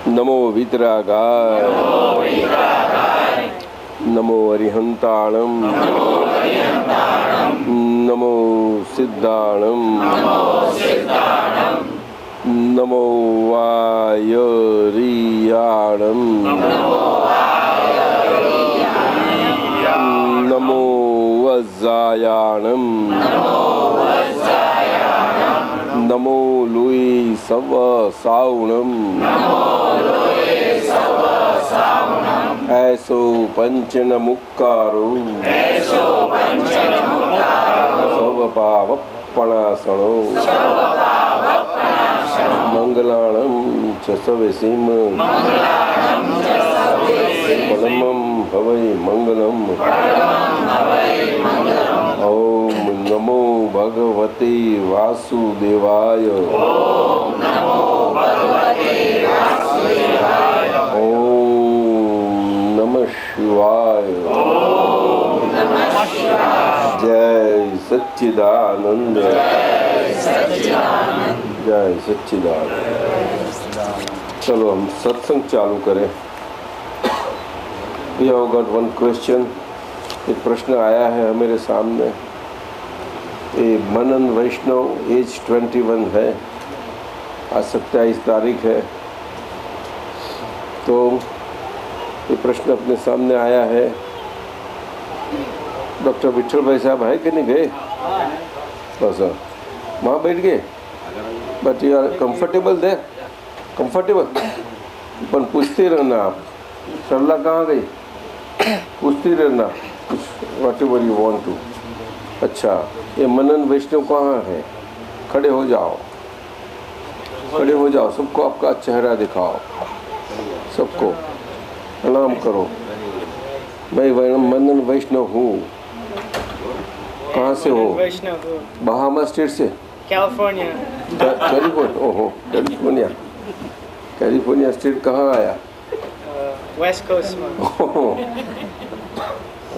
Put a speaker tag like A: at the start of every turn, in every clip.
A: नमो वीतरागाय नमो अरिहंताणं नमो सिद्धाणं नमो वायरियाणं नमो वज्जायाणं नमो Louis सवसावणं ऐसो पंचनमुक्कारो सर्वपावपणासनो मंगलाणं च सविसिम परमं हवै मंगलम् ओम नमो भगवते वासुदेवाय ओम नमः शिवाय जय सच्चिदानंद जय सच्चिदानंद। चलो हम सत्संग चालू करें। We have got one question। एक प्रश्न आया है मेरे सामने। ये मनन वैष्णव एज 21 है, आज 27 तारीख है। तो ये प्रश्न अपने सामने आया है। डॉक्टर विठल भाई साहब है कि नहीं गए? बस वहाँ बैठ गए। But you are comfortable there? Comfortable? पर पूछते रहना आप, सरला कहाँ गई? पूछती रहना कुछ, whatever you want to. अच्छा, ये मनन वैष्णव कहाँ है? खड़े हो जाओ, खड़े हो जाओ, सबको आपका चेहरा दिखाओ, सबको प्रणाम करो। मैं मनन वैष्णव हूँ। कहाँ से हो? बहामा स्टेट से?
B: कैलिफोर्निया।
A: कैलिफोर्निया? ओहो, कैलिफोर्निया। कैलिफोर्निया स्टेट कहाँ आया?
B: वेस्ट कोस्ट में।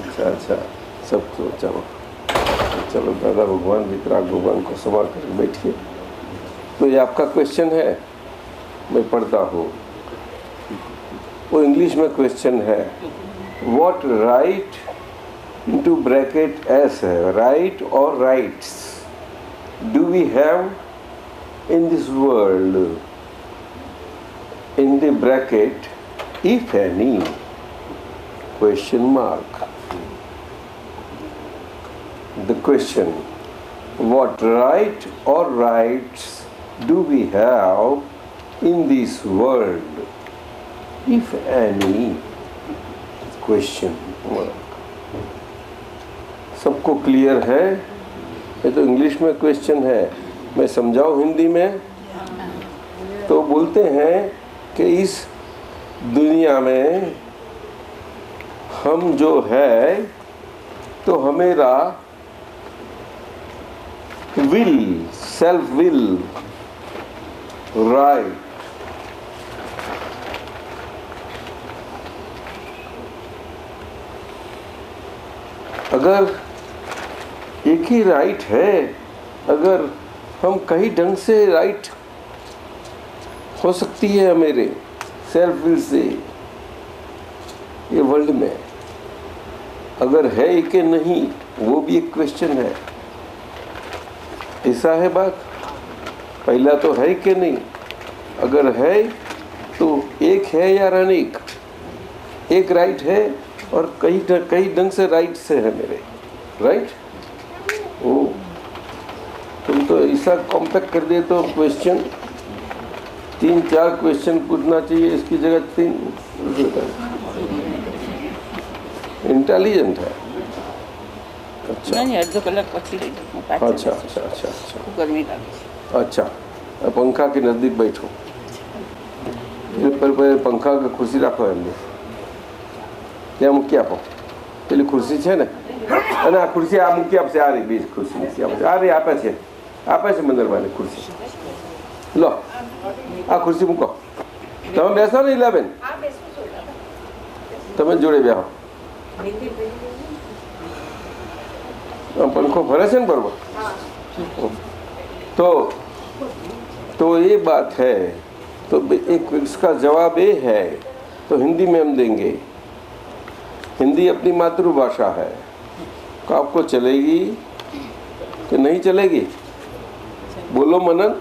A: अच्छा, सब तो चलो चलो, दादा भगवान वितराग भगवान को संभाल कर बैठिए। तो ये आपका क्वेश्चन है, मैं पढ़ता हूँ। वो इंग्लिश में क्वेश्चन है, what write into brackets है, राइट और rights do we have in this world, in the bracket if any, question mark. The question, what right or rights do we have in this world, if any? Question mark. सबको clear है? ये तो English में question है, मैं समझाऊं हिंदी में? तो बोलते हैं कि इस दुनिया में हम जो है तो हमेरा विल, सेल्फ विल, राइट, अगर एक ही राइट है, अगर हम कई ढंग से राइट हो सकती है मेरे सेल्फ विल से ये वर्ल्ड में, अगर है कि नहीं वो भी एक क्वेश्चन है। ऐसा है बात, पहला तो है कि नहीं, अगर है तो एक है या अनेक, एक राइट है और कई ढंग से राइट से है मेरे, राइट। ओ तुम तो ऐसा कॉम्पैक्ट कर दे तो क्वेश्चन 3-4 क्वेश्चन पूछना चाहिए, इसकी जगह 3। इंटेलिजेंट है। अच्छा
C: अर्धो कलाक पछी
A: अच्छा,
C: गर्मी
A: अच्छा, पंखा के नजदीक बैठो, पर पंखा के खुर्सी રાખો એમને ત્યાં મૂકી આપો, પેલી ખુરશી છે ને, અને આ ખુરશી આ મૂકી આપશે, આ રહી બીજ ખુરશી મૂકી આપશે, આ રહી આપે છે મંદિરમાંની ખુરશી, લો આ ખુરશી મૂકો, તમે બેસો ને ઇલાબેન, તમે જોડે બેહો, पंखो फरे से बराबर। तो ये बात है तो एक इसका जवाब ये है, तो हिंदी में हम देंगे। हिंदी अपनी मातृभाषा है, तो आपको चलेगी कि नहीं चलेगी? बोलो मनन,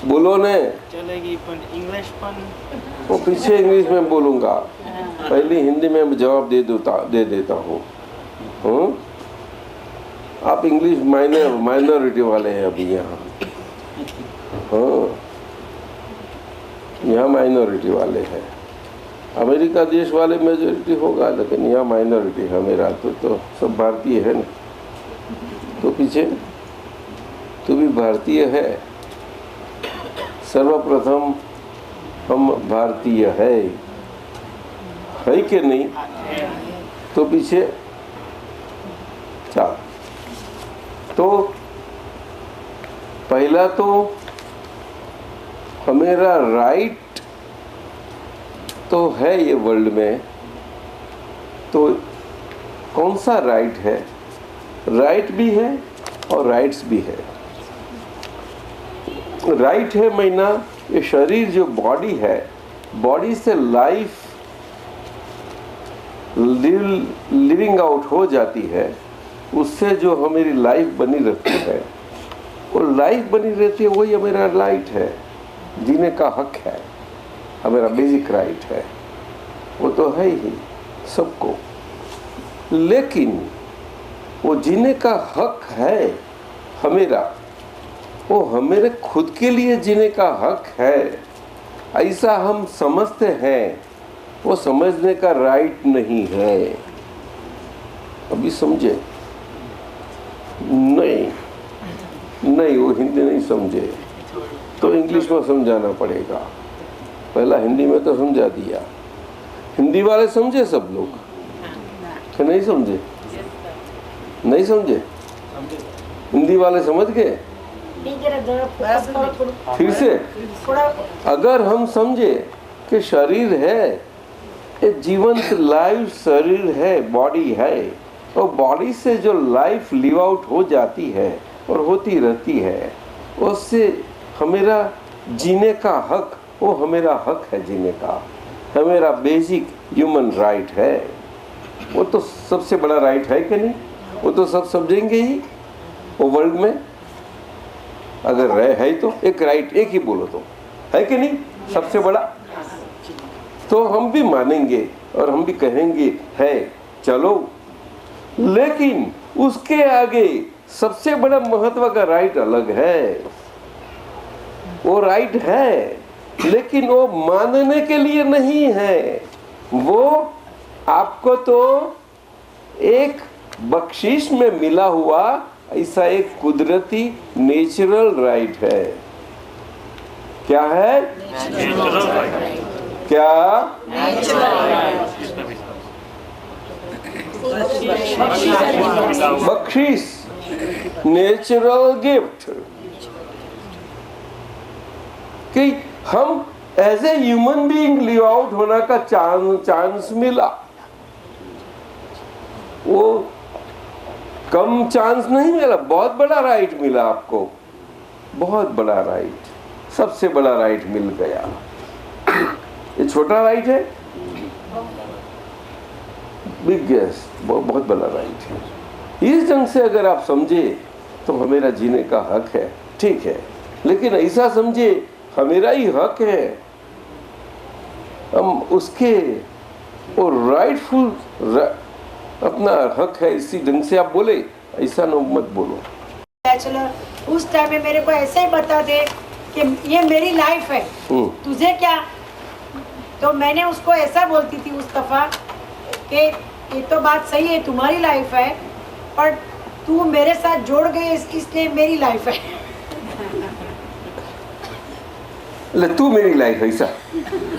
A: बोलो ने।
B: चलेगी पर इंग्लिश पर
A: वो पीछे इंग्लिश में बोलूँगा, पहले हिंदी में जवाब दे देता हूँ। आप इंग्लिश माइनॉरिटी वाले हैं अभी यहाँ। हाँ, यहाँ माइनॉरिटी वाले हैं। अमेरिका देश वाले मेजोरिटी होगा, लेकिन यहाँ माइनॉरिटी है। मेरा तो सब भारतीय है ना। तो पीछे तू भी भारतीय है। सर्वप्रथम हम भारतीय है कि नहीं? तो पीछे चल। तो पहला तो हमेरा राइट तो है ये वर्ल्ड में, तो कौन सा राइट है? राइट भी है और राइट्स भी है। राइट है महीना, ये शरीर जो बॉडी है, बॉडी से लाइफ लिविंग आउट हो जाती है, उससे जो हमारी लाइफ बनी रहती है, वो लाइफ बनी रहती है, वही हमारा राइट है, जीने का हक है, हमारा बेसिक राइट है। वो तो है ही सबको, लेकिन वो जीने का हक है हमेरा, वो हमेरे खुद के लिए जीने का हक है, ऐसा हम समझते हैं। वो समझने का राइट नहीं है। अभी समझे? नहीं, वो हिंदी नहीं समझे तो इंग्लिश में समझाना पड़ेगा। पहला हिंदी में तो समझा दिया। हिंदी वाले समझे सब लोग कि नहीं समझे? नहीं समझे? हिंदी वाले समझ गए? फिर से अगर हम समझे कि शरीर है, एक जीवंत लाइव शरीर है, बॉडी है, और बॉडी से जो लाइफ लिव आउट हो जाती है और होती रहती है, उससे हमेरा जीने का हक, वो हमेरा हक है जीने का, हमेरा बेसिक ह्यूमन राइट है। वो तो सबसे बड़ा राइट है कि नहीं? वो तो सब समझेंगे ही वो वर्ल्ड में। अगर रहे है तो एक राइट, एक ही बोलो तो है कि नहीं? सबसे बड़ा तो हम भी मानेंगे और हम भी कहेंगे है, चलो। लेकिन उसके आगे सबसे बड़ा महत्व का राइट अलग है। वो राइट है, लेकिन वो मानने के लिए नहीं है। वो आपको तो एक बख्शिश में मिला हुआ ऐसा एक कुदरती नेचुरल राइट है। क्या है? क्या? बख्शिश, नेचुरल गिफ्ट, कि हम as a human being live out होने का चांस मिला। वो कम चांस नहीं मिला, बहुत बड़ा राइट मिला आपको, बहुत बड़ा राइट, सबसे बड़ा राइट मिल गया। ये छोटा राइट है, बिगेस्ट, बहुत बड़ा राइट है। इस ढंग से अगर आप समझे तो हमेरा जीने का हक है, ठीक है। लेकिन ऐसा समझे हमेरा ही हक है, हम उसके वो राइटफुल अपना हक है, इसी ढंग से आप बोले, ऐसा न मत बोलो।
D: बैचलर उस टाइम में मेरे को ऐसे ही बता दे कि ये मेरी लाइफ है, तुझे क्या? तो मैंने उसको ऐसा बोलती थी उस दफा कि ये तो बात सही है, तुम्हारी लाइफ है, पर तू मेरे साथ जोड़ गई इसलिए मेरी लाइफ है।
A: ले तू मेरी लाइफ है, ऐसा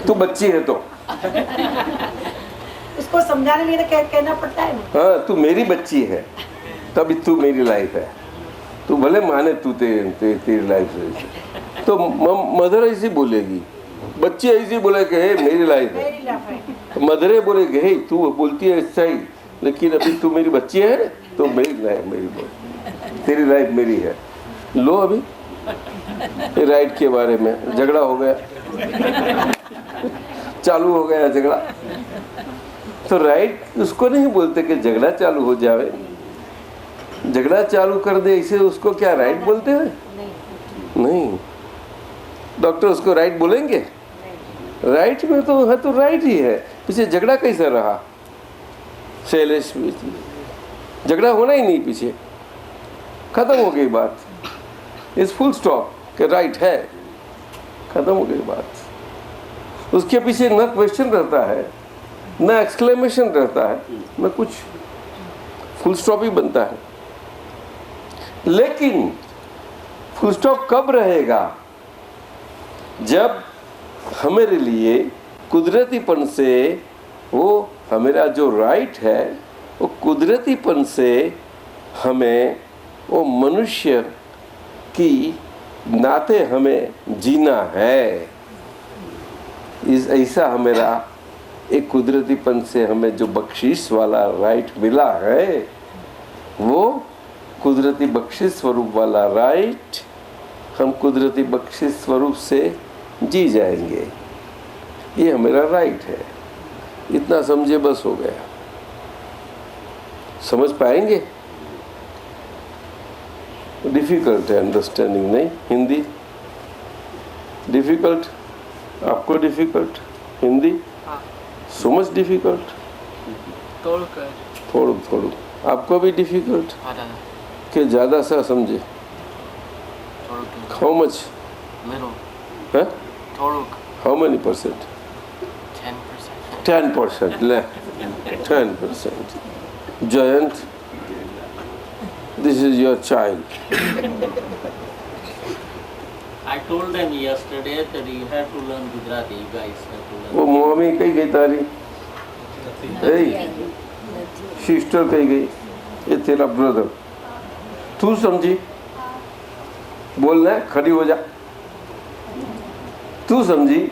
A: तू बच्ची है तो
D: उसको समझाने के लिए कहना पड़ता है।
A: हाँ, तू मेरी बच्ची है तभी तू मेरी लाइफ है। तू भले माने तू तेरी लाइफ है, तो मदर ऐसी बोलेगी, बच्ची ऐसी बोले कि हे मेरी लाइफ है, मदरे बोले कि हे तू बोलती है ऐसा ही, लेकिन अभी तू मेरी बच्ची है तो मेरी लाइफ मेरी बोल, तेरी लाइफ मेरी है। लो अभी ये राइट के बारे में झगड़ा हो गया, चालू हो गया झगड़ा। तो राइट उसको नहीं बोलते कि झगड़ा चालू हो जावे, झगड़ा चालू कर दे इसे उसको क्या राइट बोलते हैं? नहीं। डॉक्टर उसको राइट बोलेंगे? राइट में तो है, तो राइट ही है, पीछे झगड़ा कैसा रहा? शैलेश झगड़ा होना ही नहीं, पीछे खत्म हो गई बात, इस फुल स्टॉप के राइट है, खत्म हो गई बात। उसके पीछे न क्वेश्चन रहता है, न एक्सक्लेमेशन रहता है, न कुछ, फुल स्टॉप ही बनता है। लेकिन फुल स्टॉप कब रहेगा? जब हमारे लिए कुदरतीपन से वो हमारा जो राइट है, वो कुदरतीपन से हमें वो मनुष्य की नाते हमें जीना है। इस ऐसा हमारा एक कुदरतीपन से हमें जो बख्शिश वाला राइट मिला है, वो कुदरती बख्शिश स्वरूप वाला राइट हम कुदरती बख्शिश स्वरूप से जी जाएंगे। ये हमारा राइट है। इतना समझे बस हो गया। समझ पाएंगे? डिफिकल्ट है अंडरस्टैंडिंग, नहीं? हिंदी डिफिकल्ट, आपको difficult Hindi? So much difficult? थोड़ा आपको भी डिफिकल्ट कि ज़्यादा सा समझे? How much? है? How many percent? 10%. 10%. Jayant, this is your child.
E: I told them yesterday that you have to learn Gujarati. You guys have to learn.
A: वो मम्मी कहीं गई तारी? सिस्टर कहीं गई? ये तेरा ब्रदर। तू समझी? बोलना है, खड़ी हो जा। तू समझी?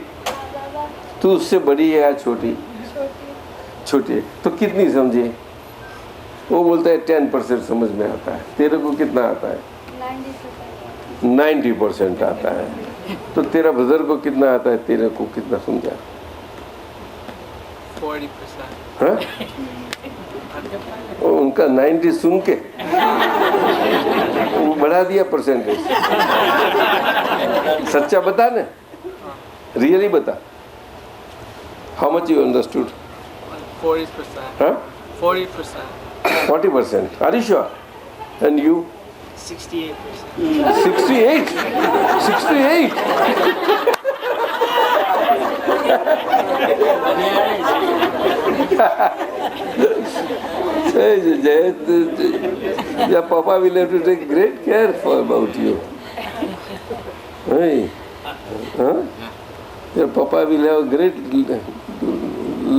A: तू उससे बड़ी है या छोटी? छोटी। तो कितनी समझी? वो बोलता है 10% समझ में आता है। तेरे को कितना आता है? 90% आता है। तो तेरा ब्रदर को कितना आता है? तेरे को कितना समझा?
B: 40%।
A: हाँ? उनका 90 सुन के वो बढ़ा दिया परसेंटेज। सच्चा बता ना, रियली बता। How much you understood?
B: 40%.
A: हाँ?
B: 40%.
A: 40%. Are you sure? And you?
B: 68%.
A: 68? 68? Your papa will have to take great care about you. Hey. Huh? Your papa will have a great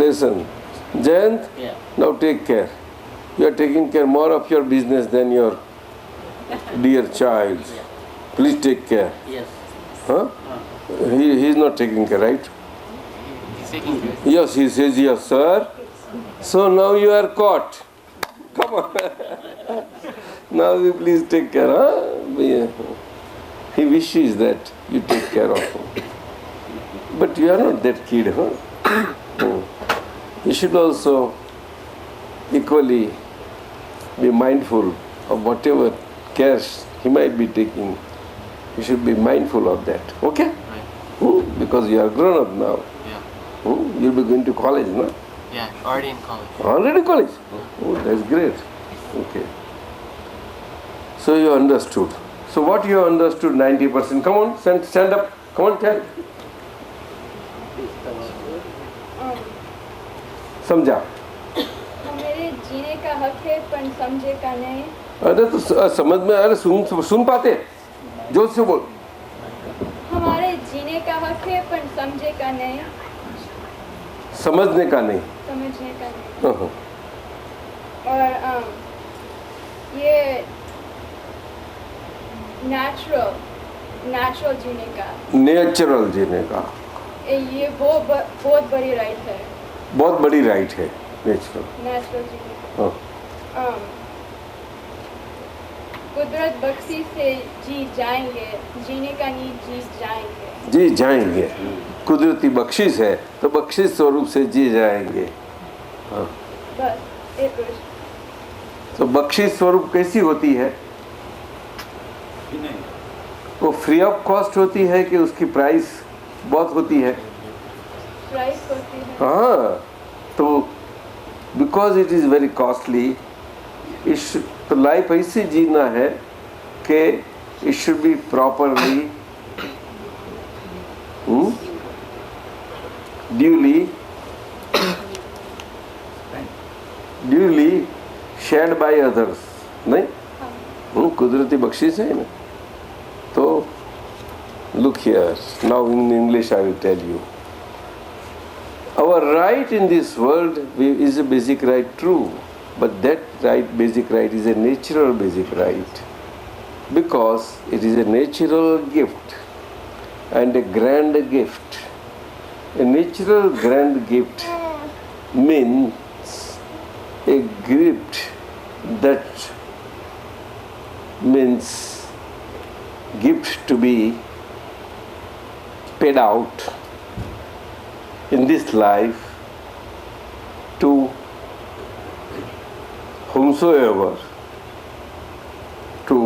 A: lesson. Jayant,
E: Yeah.
A: now take care. You are taking care more of your business than your dear child. Please take care.
E: Yes.
A: Huh? He is not taking care, right?
B: He's taking good.
A: Yes, he says yes, sir. So now you are caught. Come on. Now you please take care. Huh? He wishes that you take care of him. But you are not that kid, huh? You should also equally be mindful of whatever cares he might be taking. You should be mindful of that. Okay?
B: Right.
A: Because you are grown up now.
B: Yeah.
A: You'll be going to college, no?
B: Yeah. Already in college.
A: Already college? Oh, that's great. Okay. So you understood. So what you understood 90%? Come on, stand up. Come on, tell. समझा?
F: मेरे जीने का हक है पर समझे का नहीं।
A: अरे तो समझ में, अरे सुन पाते? जोर से बोल।
F: हमारे जीने का हक है पर समझे का नहीं।
A: समझने का नहीं।
F: समझने का नहीं।
A: हाँ।
F: और ये नेचुरल जीने का।
A: नेचुरल जीने का।
F: ये बहुत बड़ी राइट है।
A: बहुत बड़ी राइट है नेचुरल
F: जीने का।
A: हाँ।
F: कुदरत बख्शी से जी जाएंगे, जीने का नींद जी जाएंगे।
A: जी जाएंगे, कुदरती बख्शिश है तो बख्शिश स्वरूप से जी जाएंगे। हाँ,
F: बस एक प्रश्न।
A: तो बख्शिश स्वरूप कैसी होती है? वो फ्री ऑफ कॉस्ट होती है कि उसकी प्राइस बहुत होती है?
F: प्राइस होती है।
A: हाँ, तो because it is very costly, तो लाइफ ऐसे जीना है कि it should be properly duly shared by others. नहीं, कुदरती बख्शिश है ना। तो look here, now in English I will tell you, our right in this world is a basic right, true, but that right, basic right, is a natural basic right, because it is a natural gift and a grand gift. A natural grand gift means a gift that means gift to be paid out in this life to whomsoever, to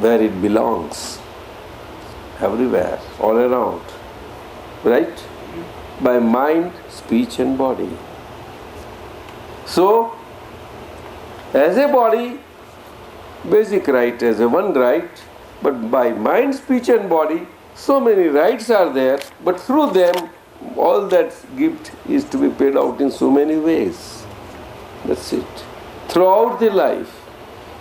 A: where it belongs, everywhere, all around, right? By mind, speech and body. So, as a body, basic right as a one right, but by mind, speech and body, so many rights are there, but through them all that gift is to be paid out in so many ways. That's it. Throughout the life,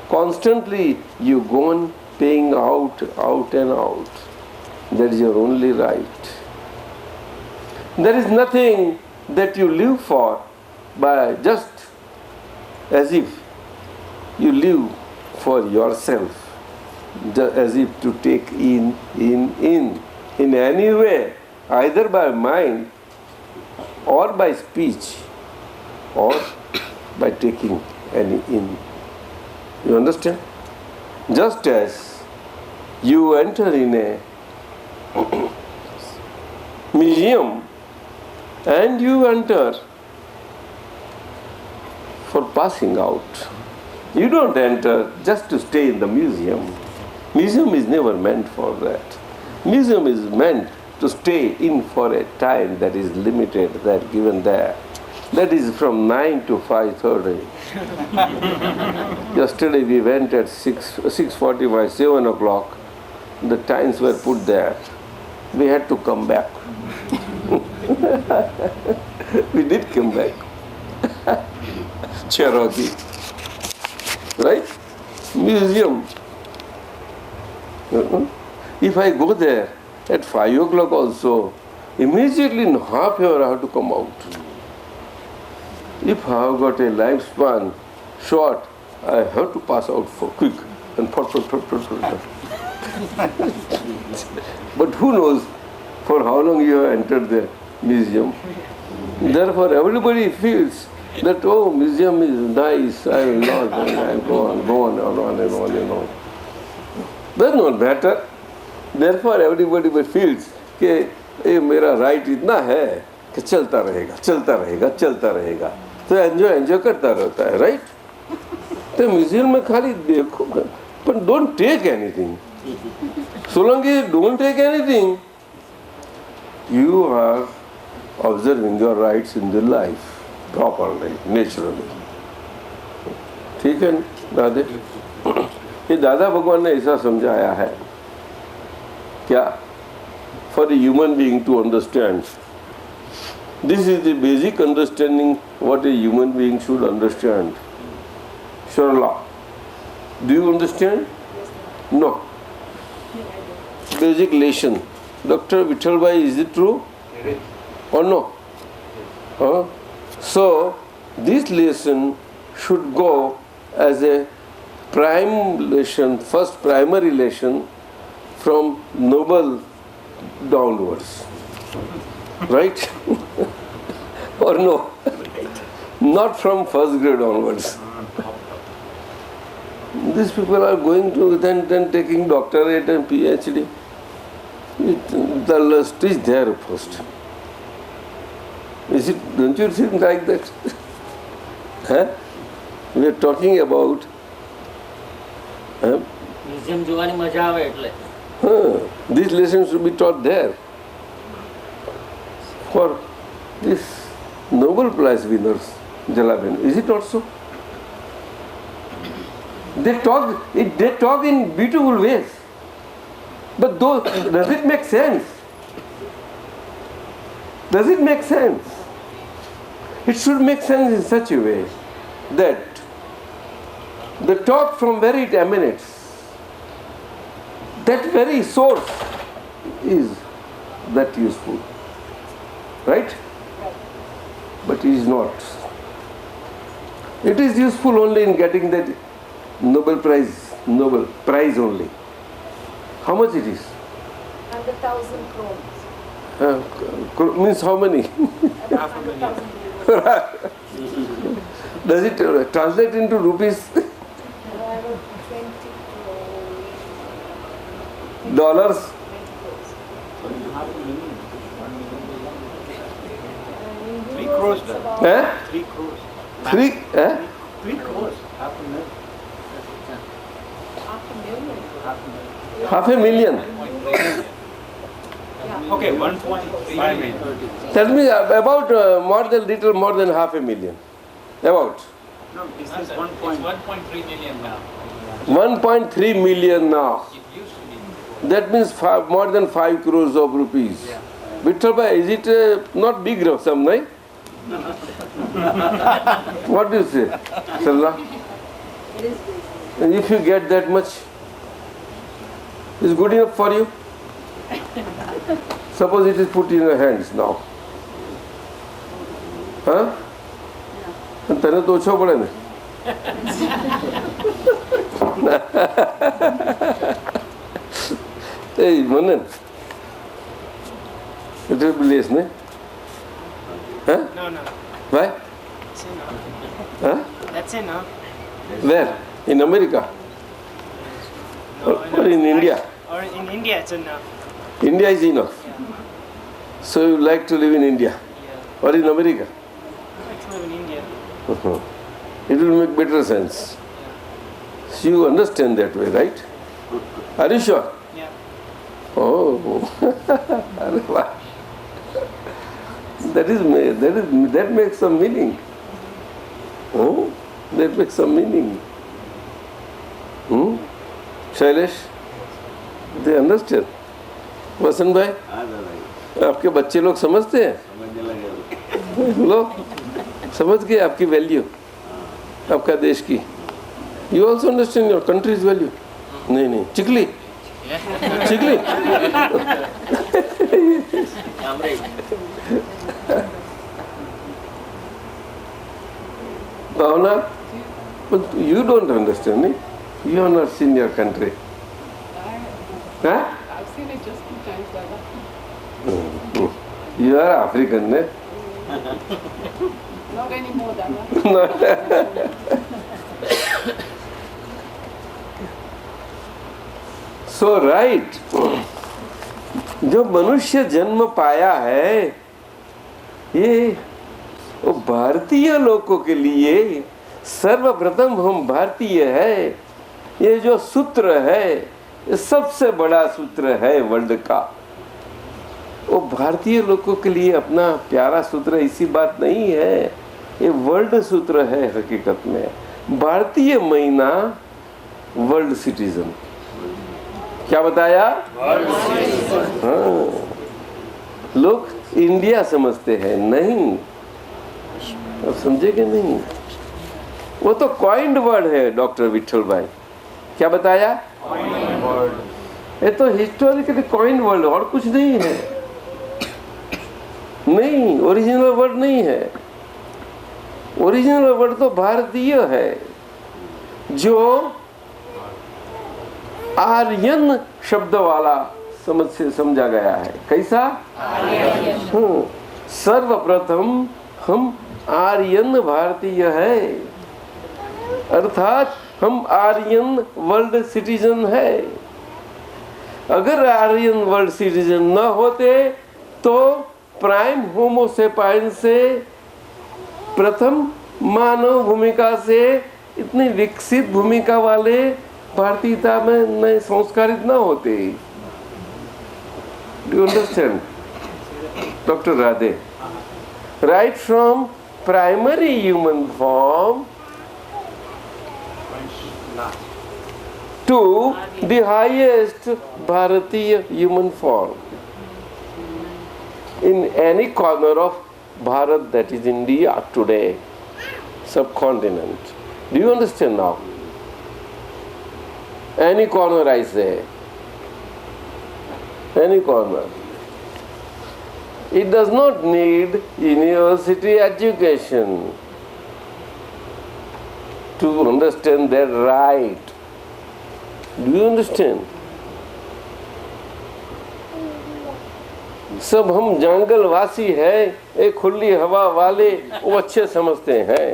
A: constantly you go on paying out and out. That is your only right. There is nothing that you live for by just as if you live for yourself, as if to take in any way, either by mind or by speech or by taking any in. You understand? Just as you enter in a museum and you enter for passing out. You don't enter just to stay in the museum. Museum is never meant for that. Museum is meant to stay in for a time that is limited, that given there. That is from 9 to 5:30. Yesterday we went at 6:45, 7 o'clock. The times were put there. We had to come back. We did come back. Cherokee. Right? Museum. If I go there at 5 o'clock also, immediately in half an hour I have to come out. If I have got a lifespan short, I have to pass out for quick and But who knows for how long you have entered the museum. Therefore everybody feels that, oh, museum is nice, I will not, and I go on and on and on and on. That's not matter. Therefore everybody feels कि ये मेरा right इतना है कि चलता रहेगा चलता रहेगा चलता रहेगा, तो एंजॉय करता रहता है, राइट? तो म्यूजियम में खाली देखो, but don't take anything. So long as you don't take anything, you are observing your rights in the life properly, naturally. ठीक है दादे? ये दादा भगवान ने ऐसा समझाया है क्या? For a human being to understand. This is the basic understanding what a human being should understand. Sharla, do you understand? No. Basic lesson. Dr. Vithalbhai, is it true? Or no? So, this lesson should go as a prime lesson, first primary lesson from noble downwards. Right? Or no? Not from first grade onwards. these people are going to then taking doctorate and PhD. The lust is there first. Is it? Don't you think like that? Huh? We are talking about. Huh?
E: Museum જોવાની મજા આવે એટલે
A: These lessons should be taught there. For this Nobel Prize winners, Jalabin, is it not so? They talk in beautiful ways. But does it make sense? Does it make sense? It should make sense in such a way that the talk from where it emanates, that very source is that useful. Right? But it is not. It is useful only in getting that Nobel Prize only. How much it is?
F: 100,000 crores.
A: Means how many? Does it translate into rupees? Dollars? Eh?
G: 3 crores.
A: 3? Eh?
G: 3 crores. Half a million.
A: Half a million.
G: Okay, 1.5 million.
A: Tell me about little more than half a million. About.
G: No, this is 1.3 million now.
A: 1.3 million now.
G: It used to be.
A: That means more than 5 crores of rupees. Vithalbhai, is it not big sum, right? What do you say, Sarla? And if you get that much, is good enough for you? Suppose it is put in your hands now. Huh? તને તો ઓછો પડે ને એ મને એટલે less ને Huh?
H: No.
A: Why?
H: That's enough.
A: Huh?
H: That's enough.
A: Where? In America?
H: No,
A: Or in India?
H: Or in India, it's enough.
A: India is enough. So you like to live in India?
H: Yeah.
A: Or in America?
H: I like to live in India.
A: It will make better sense. So you understand that way, right? Are you sure?
H: Yeah.
A: Oh, that makes some meaning. That makes some meaning. Shailesh, they understand. वसंत भाई, आपके बच्चे लोग समझते हैं? लो, समझ गए आपकी value, आपका देश की. You also understand your country's value? नहीं, Chikli. Chikli. Bhavna, but you don't understand, eh? You have not seen your country. Huh?
I: I've seen it just 2 times, Dada.
A: You are African, eh?
I: Not anymore, Dada.
A: So right, जो मनुष्य जन्म पाया है ये वो भारतीय लोगों के लिए सर्वप्रथम हम भारतीय है. ये जो सूत्र है ये सबसे बड़ा सूत्र है वर्ल्ड का. वो भारतीय लोगों के लिए अपना प्यारा सूत्र इसी बात नहीं है, ये वर्ल्ड सूत्र है. हकीकत में भारतीय महीना वर्ल्ड सिटीजन. क्या बताया? हाँ, लोग इंडिया समझते हैं, नहीं. अब समझेंगे नहीं. वो तो कॉइंड वर्ड है डॉक्टर विठल भाई. क्या बताया? ये तो हिस्टोरिकली कॉइंड वर्ड, और कुछ नहीं है. नहीं, ओरिजिनल वर्ड नहीं है. ओरिजिनल वर्ड तो भारतीय है, जो आर्यन शब्द वाला समझा गया है. कैसा? सर्वप्रथम हम आर्यन भारतीय है, अर्थात हम आर्यन वर्ल्ड सिटीजन है। अगर आर्यन वर्ल्ड सिटीजन न होते तो प्राइम होमोसेपाइन से प्रथम मानव भूमिका से इतनी विकसित भूमिका वाले भारतीयता में नए संस्कारित न होते। Do you understand doctor Radhe? Right from primary human form to the highest Bharatiya human form in any corner of Bharat, that is India today, subcontinent. Do you understand now? Any corner I say, any corner. It does not need university education to understand their right. Do you understand? सब हम जंगल वासी है, एक खुली हवा वाले, वो अच्छे समझते हैं।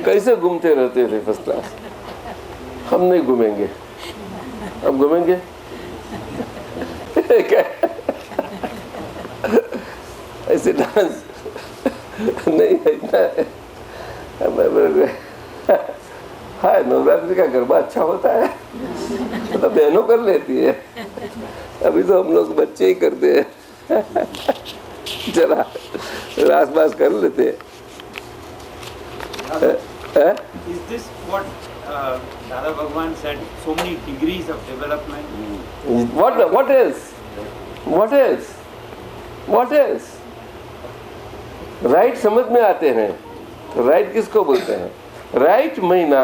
A: कैसे घूमते रहते थे फर्स्ट क्लास। हम नहीं घूमेंगे, अब घूमेंगे ऐसे डांस नहीं है। हाँ, नवरात्रि का गरबा अच्छा होता है, तो बहनों कर लेती है। अभी तो हम लोग बच्चे ही करते हैं। चला रास बास कर लेते हैं।
G: Is this what Dada Bhagwan said? So many degrees of development.
A: What else? What else? What else? Right समझ में आते हैं। राइट किसको बोलते हैं? राइट महीना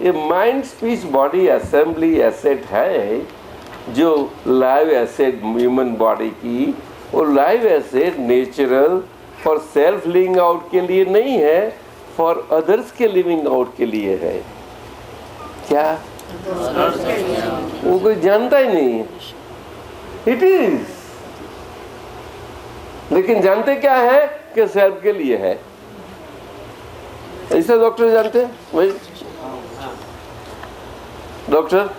A: ये mind speech body assembly asset है, जो लाइव एसेट ह्यूमन बॉडी की, वो live asset natural for self living out के लिए नहीं है, फॉर अदर्स के लिविंग आउट के लिए है। क्या वो कोई जानता ही नहीं है। इट इज, लेकिन जानते क्या है कि सेल्फ के लिए है। ऐसा डॉक्टर जानते हैं वही डॉक्टर,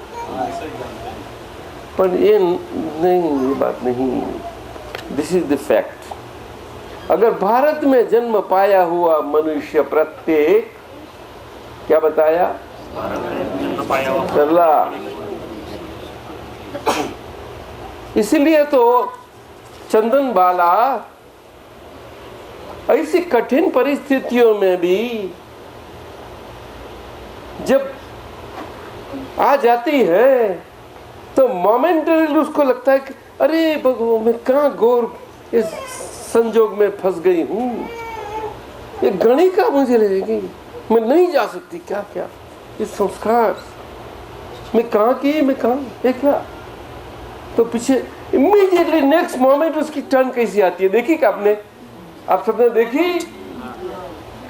A: पर ये नहीं, ये बात नहीं। This is the fact. अगर भारत में जन्म पाया हुआ मनुष्य प्रत्येक, क्या बताया? चला। इसलिए तो चंदन बाला ऐसी कठिन परिस्थितियों में भी जब आ जाती है तो मोमेंटली उसको लगता है कि अरे भगवान, मैं कहाँ घोर इस संजोग में फंस गई हूँ, ये गणिका मुझे रहेगी, मैं नहीं जा सकती। क्या क्या इस संस्कार मैं कहाँ की, मैं कहाँ, ये क्या? तो पीछे इमीडिएटली नेक्स्ट मोमेंट उसकी टर्न कैसी आती है, देखी क्या आपने? आप सबने देखी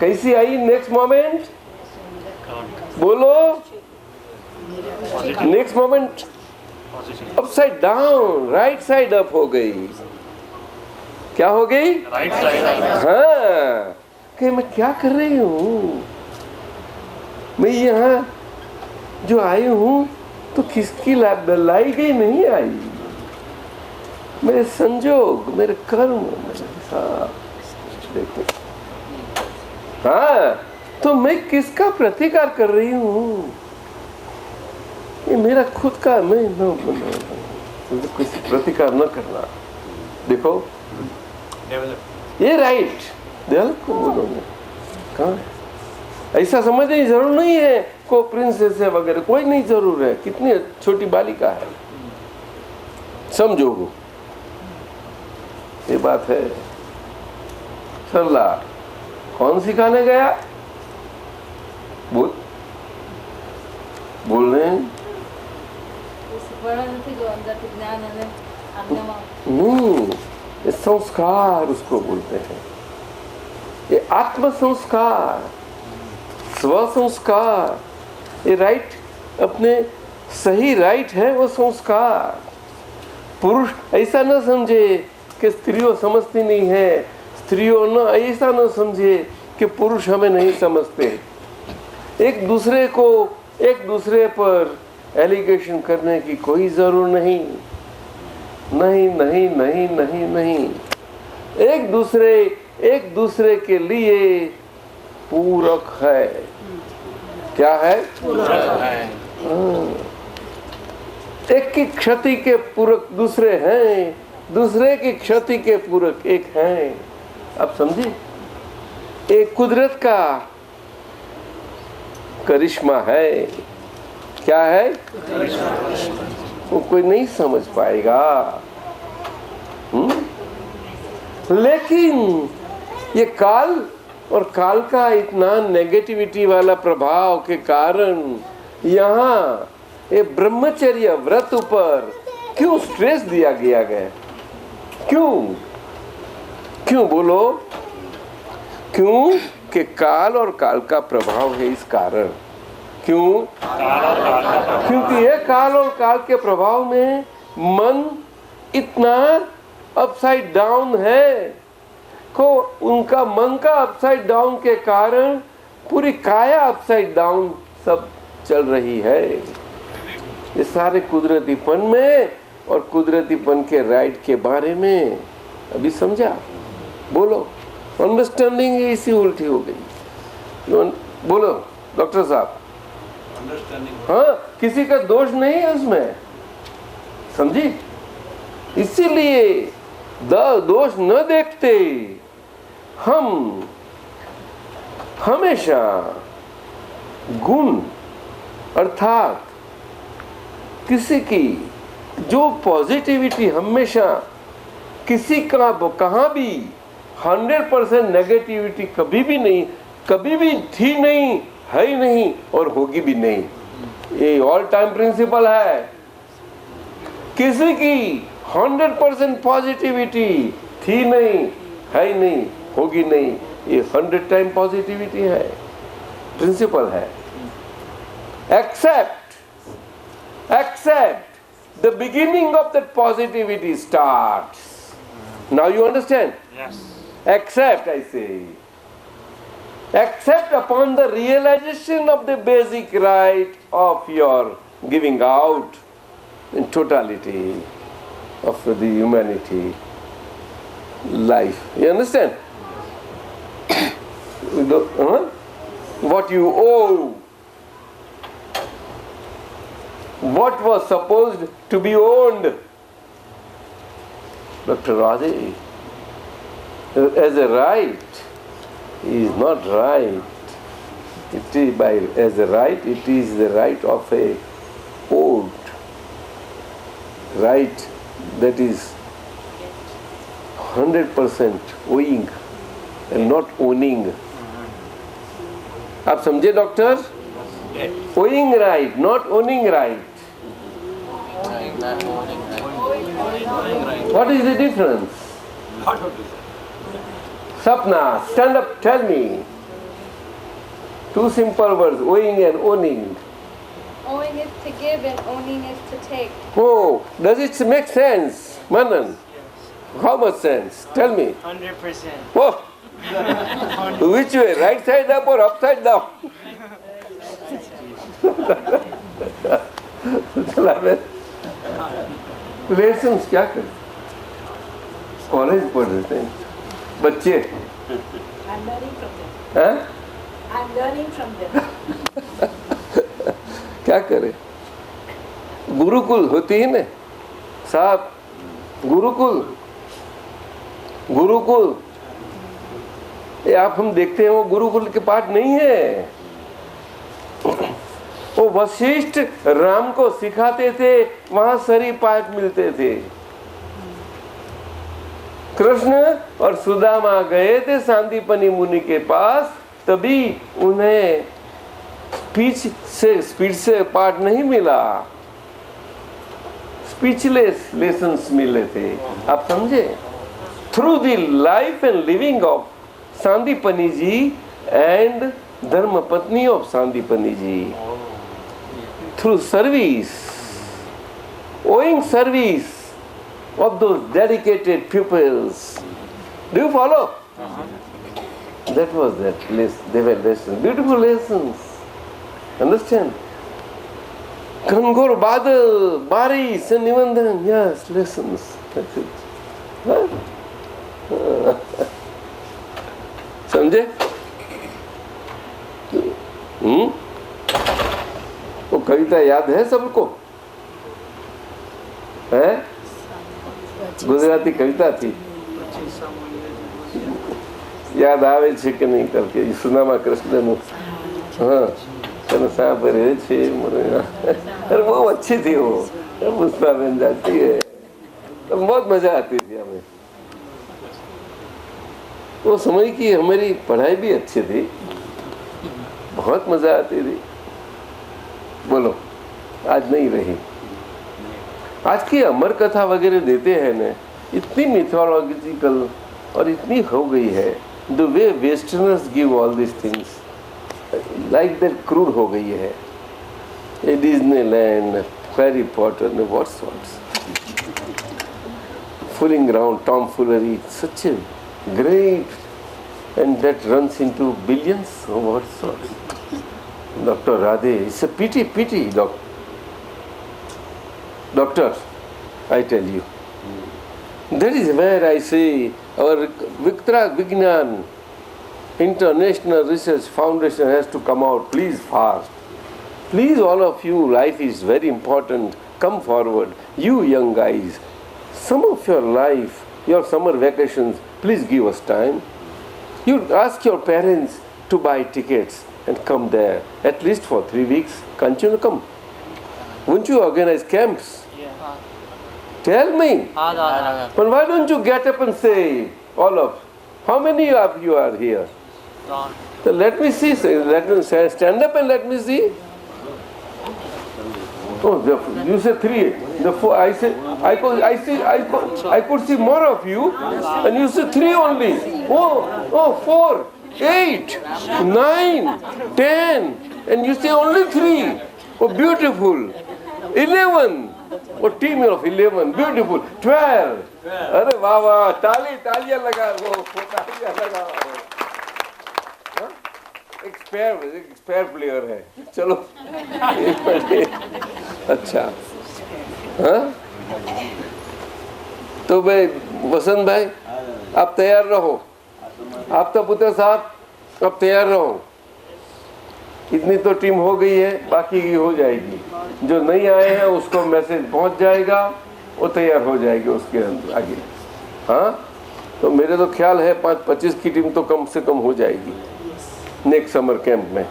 A: कैसी आई नेक्स्ट मोमेंट? बोलो। Next moment upside down, right side up हो गई। क्या हो गई? Right side. हाँ, कि मैं क्या कर रही हूँ? मैं यहाँ जो आई हूँ तो किसकी लाई गई नहीं आई, मेरे संजोग, मेरे कर्म, मेरे हिसाब। देखो, हाँ, तो मैं किसका प्रतिकार कर रही हूँ? ये मेरा खुद का, मैं न किसी प्रतिकार न करना। देखो ये राइट डेवलप को बोलोगे कहाँ? ऐसा समझने की जरूर नहीं है को प्रिंसेस है वगैरह, कोई नहीं जरूर है। कितनी छोटी बालिका है, समझो ये बात है। सरला कौन सिखाने गया? बोल रहे हैं नहीं, ये संस्कार उसको बोलते हैं। ये आत्म संस्कार, स्व संस्कार, ये राइट अपने सही राइट है वो संस्कार। पुरुष ऐसा न समझे कि स्त्रियों समझती नहीं है, स्त्रियों न ऐसा न समझे कि पुरुष हमें नहीं समझते। एक दूसरे पर एलिगेशन करने की कोई जरूरत नहीं। नहीं नहीं नहीं नहीं नहीं, एक दूसरे के लिए पूरक है। क्या है? एक की क्षति के पूरक दूसरे हैं, दूसरे की क्षति के पूरक एक हैं। अब समझे? एक कुदरत का करिश्मा है। क्या है? वो कोई नहीं समझ पाएगा। लेकिन ये काल और काल का इतना नेगेटिविटी वाला प्रभाव के कारण यहाँ ये ब्रह्मचर्य व्रत ऊपर क्यों स्ट्रेस दिया गया है? क्यों बोलो? क्यों? कि काल और काल का प्रभाव है। इस कारण क्यों? क्योंकि ये काल और काल के प्रभाव में मन इतना अपसाइड डाउन है को उनका मन का अपसाइड डाउन के कारण पूरी काया अपसाइड डाउन सब चल रही है। ये सारे कुदरतीपन में और कुदरतीपन के राइट के बारे में अभी समझा? बोलो। अंडरस्टैंडिंग इसी उल्टी हो गई। बोलो डॉक्टर साहब। हाँ, किसी का दोष नहीं है उसमें, समझी? इसीलिए दोष न देखते हम हमेशा गुण अर्थात किसी की जो पॉजिटिविटी हमेशा किसी का कहाँ भी 100% नेगेटिविटी कभी भी थी नहीं, है ही नहीं और होगी भी नहीं। ये ऑल टाइम प्रिंसिपल है। किसी की 100% पॉजिटिविटी थी नहीं, है ही नहीं, होगी नहीं, ये 100 टाइम पॉजिटिविटी है, प्रिंसिपल है। Except the beginning of that positivity starts. Now you understand?
E: Yes.
A: Except, I say, except upon the realization of the basic right of your giving out in totality of the humanity life. You understand? What you owe, what was supposed to be owned. Dr. Radhe, as a right, is not right. It is as a right, it is the right of a owed. Right that is 100% owing and not owning. आप समझे doctor? Owing right, not owning right.
B: Right, not owning right.
A: What is the difference? Sapna, stand up, tell me. Two simple words, owing and owning.
F: Owing is to give and owning is to take.
A: Oh, does it make sense, Manan? How much sense? Tell me.
H: 100%.
A: Oh, which way? Right side up or upside down? Lessons क्या कर college पढ़ रहे थे बच्चे
D: I'm learning from them.
A: हैं?
D: I'm learning from them.
A: क्या करे? गुरुकुल होती है ना साहब, गुरुकुल ये आप हम देखते हैं वो गुरुकुल के पाठ नहीं है। वो वशिष्ठ राम को सिखाते थे, वहां सारी पाठ मिलते थे। कृष्ण और सुदामा गए थे सांदीपनि मुनि के पास, तभी उन्हें स्पीड से पाठ नहीं मिला, स्पीचलेस लेसन्स मिले थे। आप समझे? Through the life and living of Sandipani ji and धर्मपत्नी of Sandipani ji, through service, owing service of those dedicated pupils. Do you follow? That was that lesson. They were lessons, beautiful lessons. Understand? घनघोर बादल, बारिश and even then, yes, lessons. That's it. हाँ? समझे? वो कविता याद है सबको? है? गुजराती कविता थी, याद आवे છે કે નહીં કરકે સુનામા કૃષ્ણનું? हाँ, कनसा भरे छे मोरया। अरे वो अच्छी थी, वो पुष्पा बन जाती है तो बहुत मजा आती थी हमें। वो समय की हमारी पढ़ाई भी अच्छी थी, बहुत मजा आती थी। बोलो, आज नहीं रही। आज की अमर कथा वगैरह देते हैं ना, इतनी मिथोलॉजिकल और इतनी हो गई है। The way westerners give all this things like that crude हो गई है। A Disneyland, Harry Potter, what's fooling around, tomfoolery, such a great, and that runs into billions of what sorts. Dr. Radhe, it's a pity, Doctor, I tell you. That is where I say our Viktrak Vignan International Research Foundation has to come out, please, fast. Please, all of you, life is very important. Come forward. You young guys, some of your life, your summer vacations, please give us time. You ask your parents to buy tickets and come there, at least for 3 weeks. Can't you come? Won't you organize camps?
H: Yeah.
A: Tell me.
B: हाँ,
A: But why don't you get up and say, all of, how many of you are here? So let me see, let me stand up and let me see. Oh, you say 3. The 4, I say, I could see more of you, and you say 3 only. Oh, 4, 8, 9, 10, and you say only 3. Oh, beautiful. 11. Oh, team of 11, beautiful. 12. अरे वाह वाह, तालियां लगा वो, तालियां लगा। Expire player है, चलो। अच्छा, हाँ? तो भाई वसंत भाई, आप तैयार रहो। आप तो पुत्र साहब अब तैयार रहो। इतनी तो टीम हो गई है, बाकी की हो जाएगी। जो नहीं आए हैं उसको मैसेज पहुंच जाएगा, वो तैयार हो जाएगी उसके आगे। हाँ, तो मेरे तो ख्याल है 5-25 की टीम तो कम से कम हो जाएगी नेक्स्ट समर कैंप में।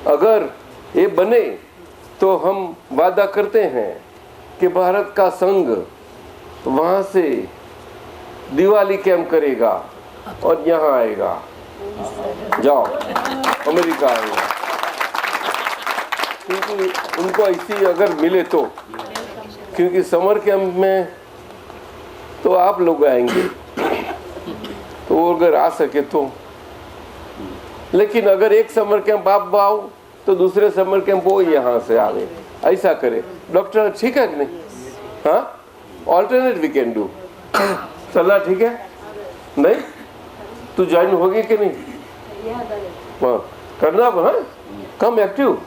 A: अगर ये बने तो हम वादा करते हैं कि भारत का संघ वहाँ से दिवाली कैंप करेगा और यहाँ आएगा। जाओ, अमेरिका आएगा, क्योंकि उनको ऐसी अगर मिले तो, क्योंकि समर कैंप में तो आप लोग आएंगे, तो वो अगर आ सके तो। लेकिन अगर एक समर कैंप आप आओ तो दूसरे समर कैंप वो यहाँ से आवे, ऐसा करे। डॉक्टर ठीक है कि नहीं? हाँ, ऑल्टरनेट वी कैन डू। चलना ठीक है? नहीं तू ज्वाइन होगी कि नहीं? हाँ, करना। हाँ, कम एक्टिव,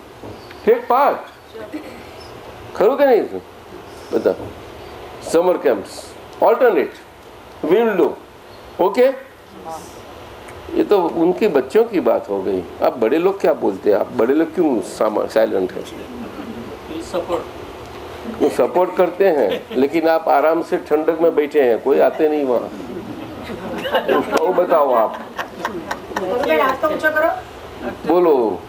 A: टेक पार्ट, करो कि नहीं? बता, summer camps alternate we will do. Okay, ये तो उनके बच्चों की बात हो गई। आप बड़े लोग क्या बोलते हैं? आप बड़े लोग क्यों साइलेंट है? वो सपोर्ट करते हैं, लेकिन आप आराम से ठंडक में बैठे हैं, कोई आते नहीं वहाँ। उसको बताओ आप, बोलो।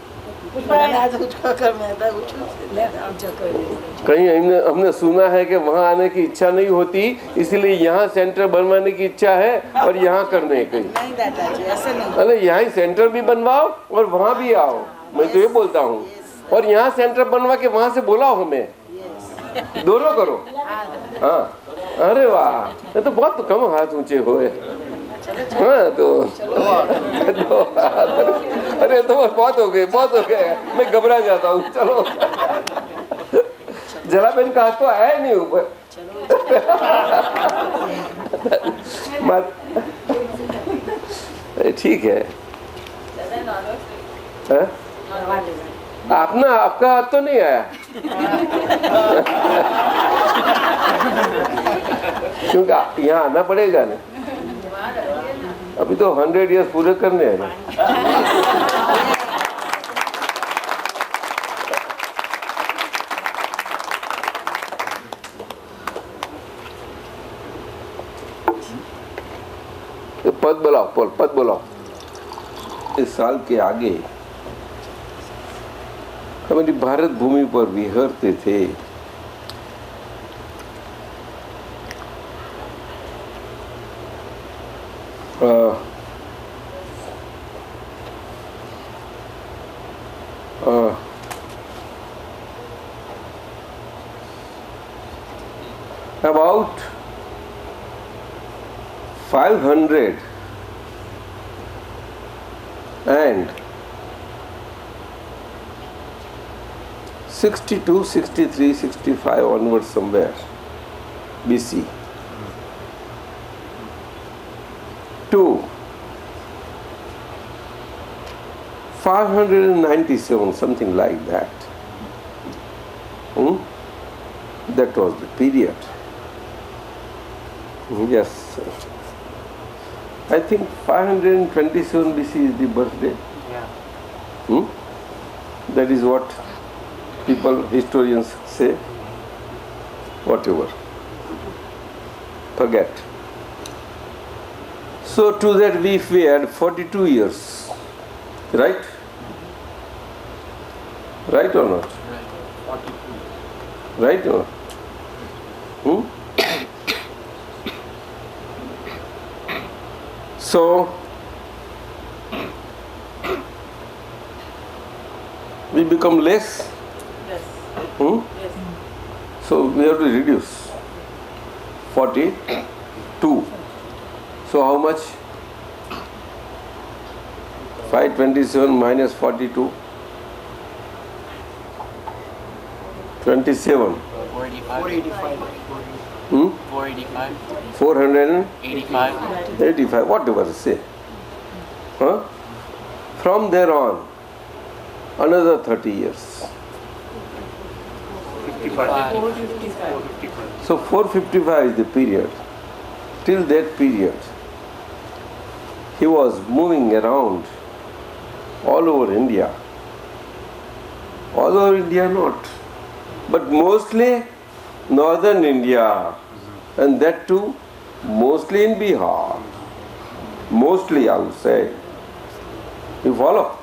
A: कहीं हमने सुना है कि वहाँ आने की इच्छा नहीं होती, इसलिए यहाँ सेंटर बनवाने की इच्छा है और यहाँ करने की।
C: नहीं दादाजी, ऐसे नहीं।
A: अरे यहाँ सेंटर भी बनवाओ और वहाँ भी आओ, मैं तो ये बोलता हूँ। और यहाँ सेंटर बनवा के वहाँ से बुलाओ हमें, दोनों करो। हाँ, अरे वाह, ये तो बहुत कम हाथ ऊंचे हुए। हाँ, तो अरे तो बहुत हो गए, बहुत हो गए, मैं घबरा जाता हूँ। चलो, जरा बहन का हाथ तो आया नहीं ऊपर। ठीक है, आपका हाथ तो नहीं आया क्योंकि यहाँ आना पड़ेगा ना, अभी तो 100 इयर्स पूरे करने हैं ना। तो पद बोलाओ, पद बोलाओ। इस साल के आगे हमारी भारत भूमि पर विहरते थे about 500 and 62, 63, 65 onwards somewhere BC to 597, something like that. That was the period. Yes, sir. I think 527 BC is the birthday.
G: Yeah.
A: That is what people, historians say. Whatever. Forget. So to that we add 42 years. Right? Right or not? Right or not? So we become less.
C: Yes. Yes.
A: So we have to reduce 42. So how much? 527 minus 42. 27.
G: 485.
B: 485.
A: 485.
B: 85.
A: Whatever say. From there on, another 30 years.
G: 55.
A: So 455 is the period. Till that period, he was moving around all over India. All over India not, but mostly northern India, and that too mostly in Bihar. Mostly I would say. You follow?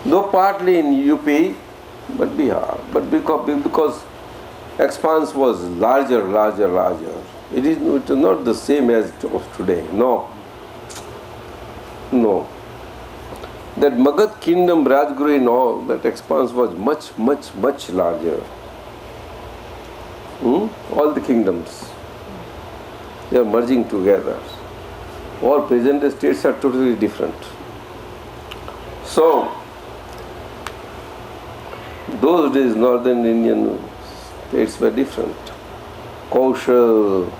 A: Though partly in UP, but Bihar. But because expanse was larger. It is not the same as of today. No. That Magad kingdom, Rajguru and all, that expanse was much larger. All the kingdoms, they are merging together. All present states are totally different. So, those days northern Indian states were different. Kaushal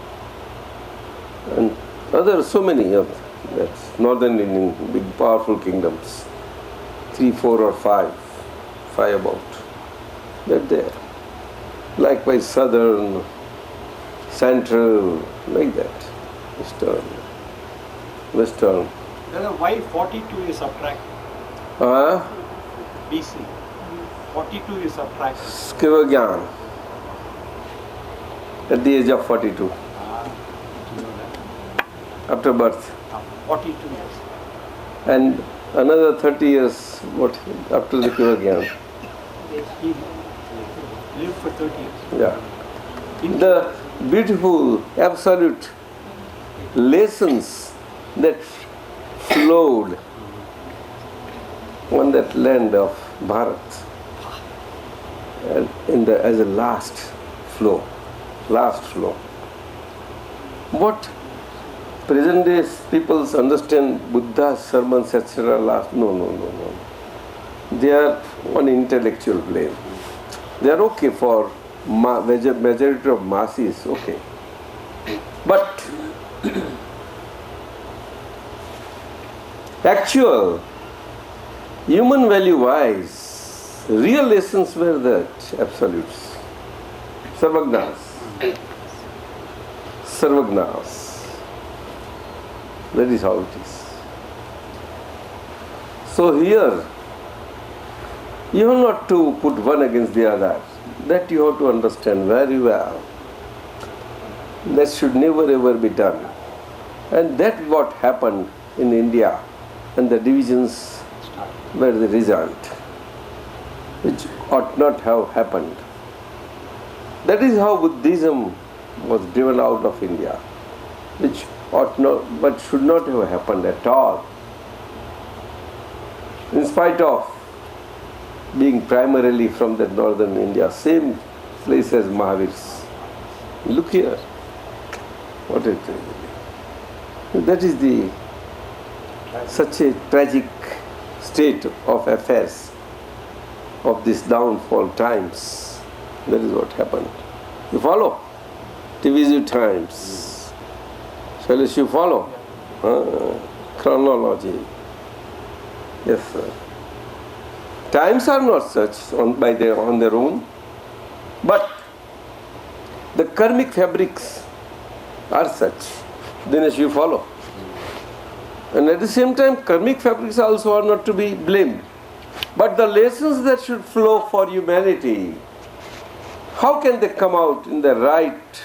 A: and other so many of that northern Indian big powerful kingdoms, 3, 4 or 5 about. They're there. Likewise southern, central, like that. Eastern, western.
G: Then why 42 is subtract? BC. 42 is subtract.
A: Skriva Gyan. At the age of 42. After birth.
G: 42 years.
A: And another 30 years after the Skriva Gyan.
G: He lived for 30 years.
A: Yeah. The beautiful, absolute lessons that flowed on that land of Bharat and as a last flow. What present day people understand Buddha's sermons, etc. No. They are on intellectual plane. They are okay for majority of masses, okay. But actual human value wise, real lessons were that absolutes. Sarvagnas. Sarvagnas. That is how it is. So here, you have not to put one against the other. That you have to understand very well. That should never ever be done. And that what happened in India, and the divisions were the result, which ought not have happened. That is how Buddhism was driven out of India, which ought not, but should not have happened at all. In spite of being primarily from the northern India, same place as Mahavir's. Look here, what it is. That is the such a tragic state of affairs of this downfall times. That is what happened. You follow? TVZ times. Shall you follow? Chronology. Yes, sir. Times are not such on their own, but the karmic fabrics are such. Then you follow. And at the same time, karmic fabrics also are not to be blamed. But the lessons that should flow for humanity, how can they come out in the right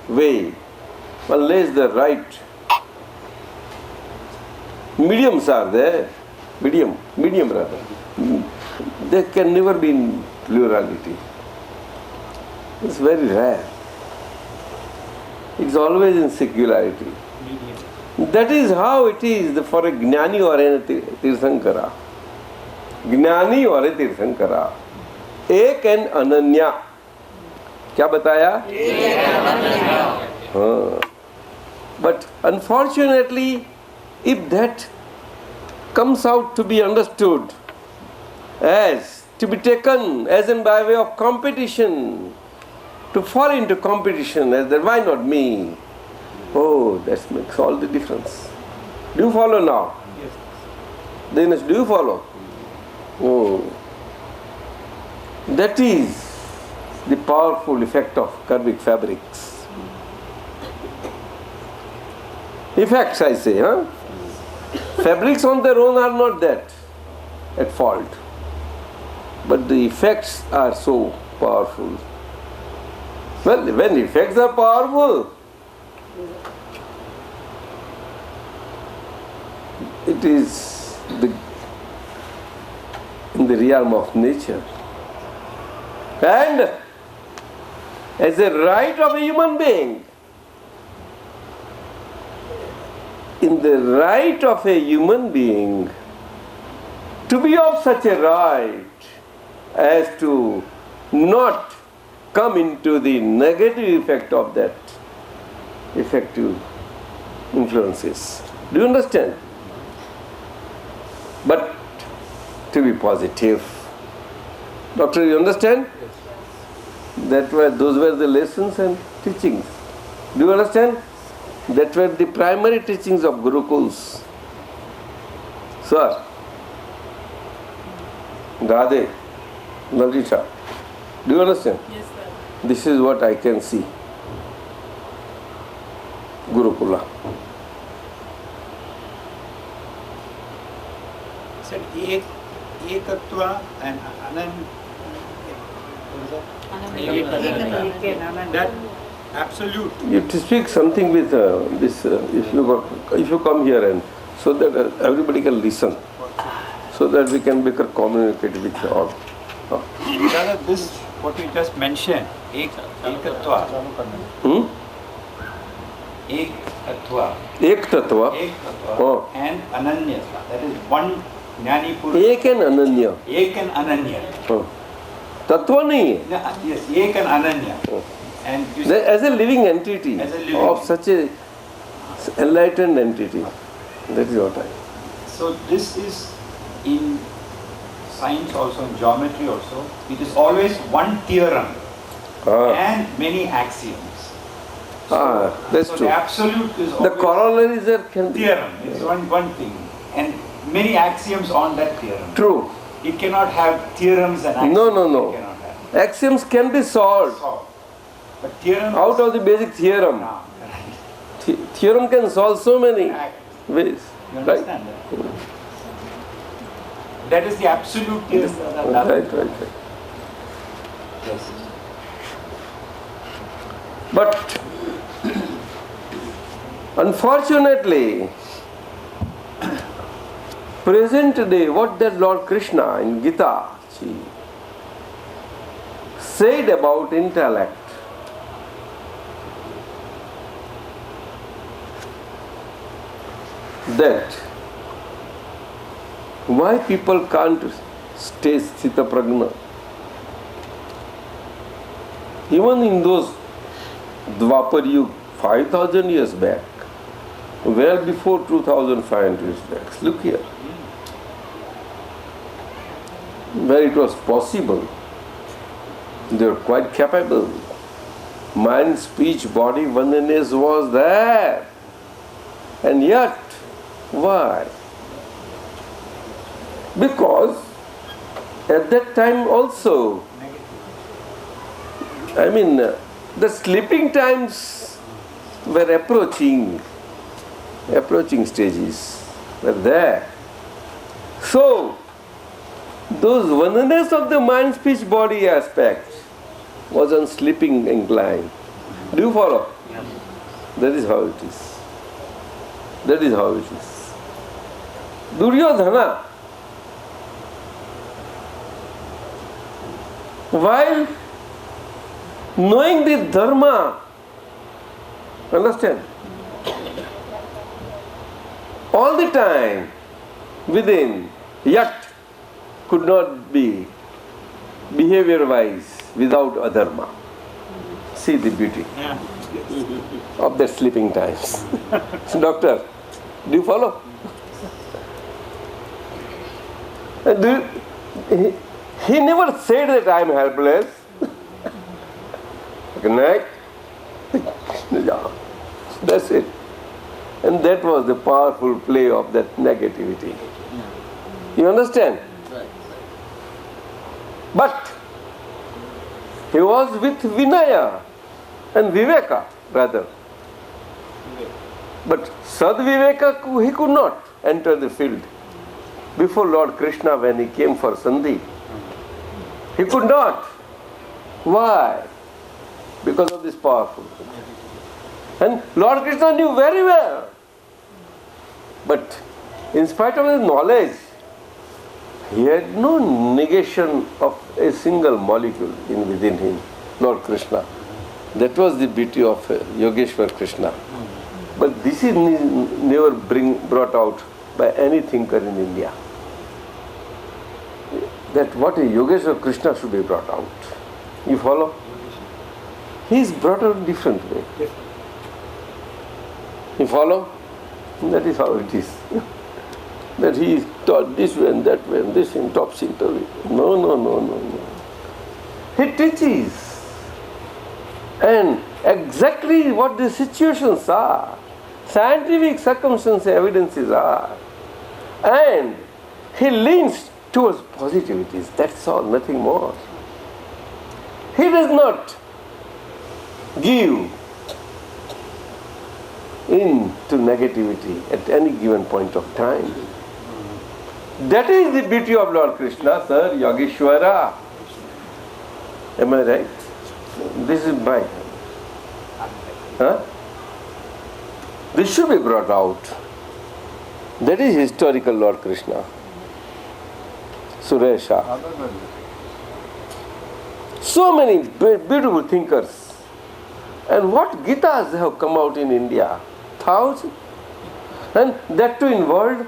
A: way unless the right mediums are there? Medium rather. There can never be in plurality. It's very rare. It's always in singularity. That is how it is for a Jnani or a Tirthankara. Jnani or a Tirthankara. Ek and Ananya. क्या बताया? But unfortunately, if that comes out to be understood as to be taken as in by way of competition, to fall into competition as that why not me? Oh, that makes all the difference. Do you follow now?
G: Yes.
A: Dinesh, do you follow? Oh, that is the powerful effect of karmic fabrics. Effects, I say, huh? Fabrics on their own are not that at fault, but the effects are so powerful. Well, when effects are powerful, it is in the realm of nature. And as a right of a human being, in the right of a human being to be of such a right as to not come into the negative effect of that effective influences. Do you understand? But to be positive. Doctor, you understand? Those were the lessons and teachings. Do you understand? That were the primary teachings of Gurukuls. Sir, Radhe, Lalita, do you understand?
C: Yes, sir.
A: This is what I can see. Gurukula.
G: Said ekatva and that absolute.
A: You have to speak something with this. If you come here and so that everybody can listen, so that we can better communicate with all.
G: Rather, this what you just mentioned, ekatva. Ekatva.
A: Ek Tattva. Oh.
G: And Ananya. That is one Jnani Purusha.
A: Ek and Ananya.
G: Ek and Ananya.
A: Oh. Tattva nahi hai.
G: Yes, Ek and Ananya.
A: Oh.
G: And you
A: As a living entity,
G: As a living
A: of such a enlightened entity. That is what I.
G: So this is in science also, in geometry also. It is always one theorem and many axioms.
A: That's
G: so
A: true.
G: the absolute is
A: The
G: always
A: corollaries are can be.
G: theorem. It's one thing. And many axioms on that theorem.
A: True.
G: It cannot have theorems and axioms.
A: No, no,
G: It
A: no.
G: cannot have.
A: Axioms can be solved
G: But theorem
A: out of the basic theorem.
G: No.
A: Theorem can solve so many ways.
G: You
A: Right?
G: understand that? That is the absolute theorem.
A: Right.
G: Yes.
A: But unfortunately, present day, what that Lord Krishna in Gita said about intellect, that why people can't stay Sthita Prajna. Even in those Dwapar Yuga, 5,000 years back, well before 2,500 years back, look here, where it was possible, they were quite capable. Mind, speech, body, oneness was there. And yet, why? Because at that time also, the sleeping times were approaching stages were there. So, those oneness of the mind, speech, body aspect was on sleeping incline. Do you follow? That is how it is. That is how it is. Duryodhana, while knowing the dharma, understand? All the time within, yet could not be behavior-wise without adharma. See the beauty of their sleeping times. Doctor, do you follow? He never said that I am helpless. Good night. Yeah, that's it. And that was the powerful play of that negativity. You understand? But he was with Vinaya and Viveka rather. But Sadviveka, he could not enter the field. Before Lord Krishna, when he came for Sandhi, he could not. Why? Because of this powerful. And Lord Krishna knew very well. But in spite of his knowledge, he had no negation of a single molecule within him, Lord Krishna. That was the beauty of Yogeshwar Krishna. But this is never brought out by any thinker in India. That what a Yogeshwar Krishna should be brought out. You follow? He is brought out different way. You follow? That is how it is. That he is taught this way and that way and this in topsy-turvy. No. He teaches. And exactly what the situations are. Scientific circumstances, evidences are. And he leans towards positivities. That's all, nothing more. He does not give in to negativity at any given point of time. That is the beauty of Lord Krishna, sir, Yogeshwara. Am I right? This is my... Huh? This should be brought out. That is historical Lord Krishna. Suresha. So many beautiful thinkers. And what Gitas have come out in India? Thousands. And that too in world,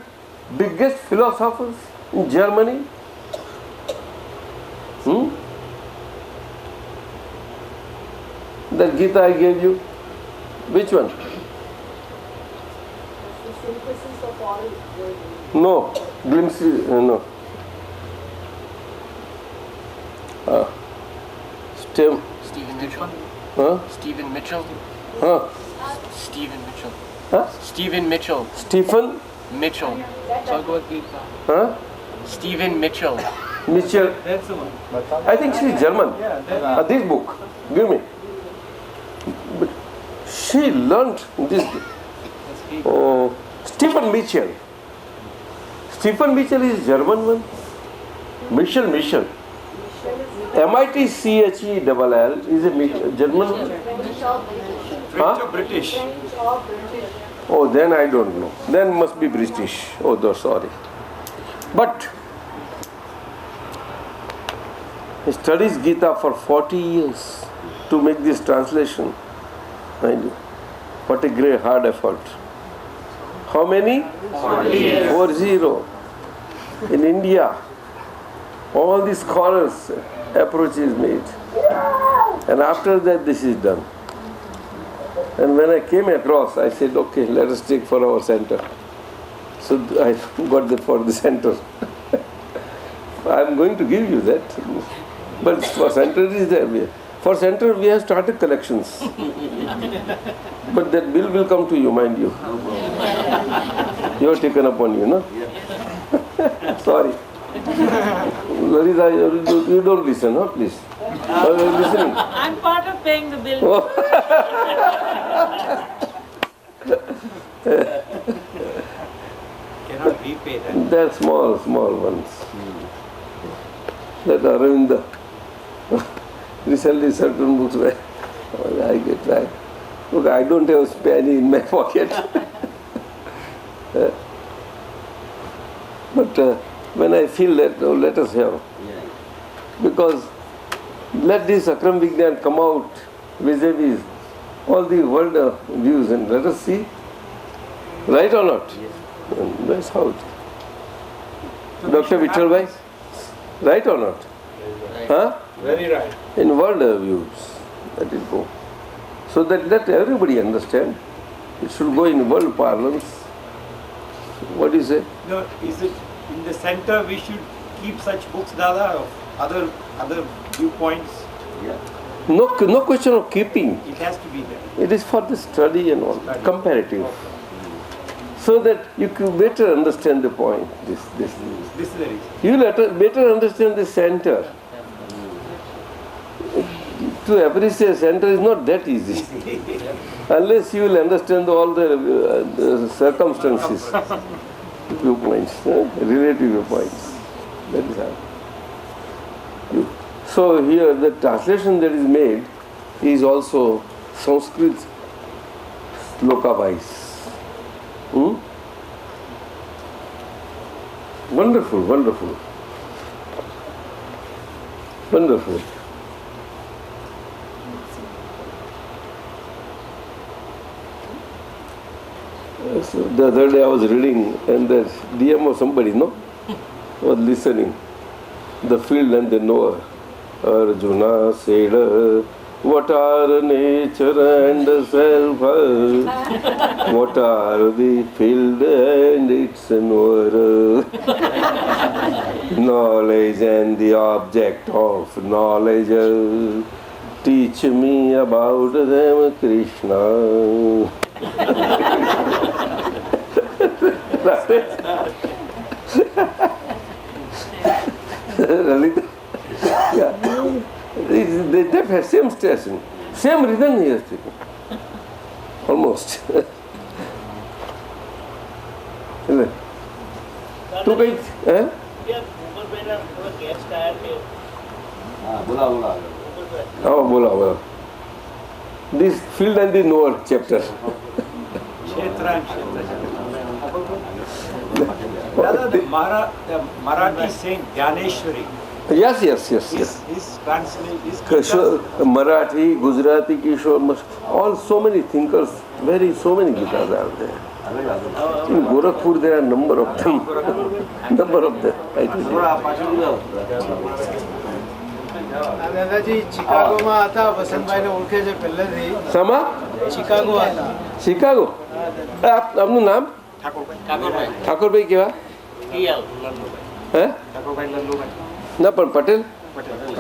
A: biggest philosophers in Germany. That Gita I gave you. Which one?
I: The synthesis of all words.
A: No. Glimpses, no.
B: Stephen Mitchell.
A: Huh?
B: Stephen Mitchell.
A: Huh?
B: Stephen Mitchell.
A: Huh?
B: Stephen Mitchell.
A: Stephen?
B: Mitchell.
H: Bhagavad Gita.
A: Huh?
B: Stephen Mitchell.
A: Mitchell.
H: That's the one.
A: I think she's German. This book. Give me. But she learnt this. Oh, Stephen Mitchell. Stephen Mitchell is German one. Mitchell. MITCHELL is a German one.
G: French or British?
A: Oh, then I don't know. Then must be British. Oh, no, sorry. But he studies Gita for 40 years to make this translation. Mind you, what a great hard effort. How many? 40. In India, all the scholars approach is made. And after that, this is done. And when I came across, I said, okay, let us take for our center. So I got that for the center. I am going to give you that. But for center is there. For center we have started collections. But that bill will come to you, mind you. You are taken upon you, no? Sorry. Larita, you don't listen, huh? Please. Are you listening?
C: I'm part of paying the bill.
G: Cannot repay that.
A: They're small ones. That Aravinda. Recently certain books where I get back. Look, I don't have a penny in my pocket. But when I feel that, oh, let us have. Because let this Akram Vignan come out vis-a-vis all the world views and let us see. Right or not? And that's how it is. Dr. Vittal Bhai? Right or not? Huh?
G: Very right.
A: In world views, let it go. So that let everybody understand. It should go in world parlance. What do you say?
J: No, is it in the center we should keep such books, Dada, of other viewpoints?
A: No question of keeping.
J: It has to be there.
A: It is for the study and all, comparative. So that you can better understand the point. This.
J: This is the reason.
A: You will better understand the center. To appreciate center is not that easy. Unless you will understand all the circumstances, viewpoints, relative viewpoints. That is how. So here the translation that is made is also Sanskrit sloka wise. Wonderful. So the other day I was reading and the DM or somebody, was listening. The field and the knower. Arjuna said, what are nature and self? What are the field and its knower? Knowledge and the object of knowledge. Teach me about them, Krishna. Lalita. Yeah. They have same station, same rhythm he has taken. Almost. तो कहीं हैं? बोला. This field and the knower chapter.
J: Dada, the Marathi saint Gyaneshwari.
A: Yes.
J: His translation is
A: Marathi, Gujarati, Kishore, all so many thinkers, so many Gitas are there. In Gorakhpur there are number of them. I tell you.
H: દાદાજી ચિકાગોમાં હતા વસંતભાઈને ઓળખે છે પહેલેથી
A: સમા
H: ચિકાગો હતા
A: Chicago આપનું નામ ઠાકોરભાઈ કેવા હે ના પણ પટેલ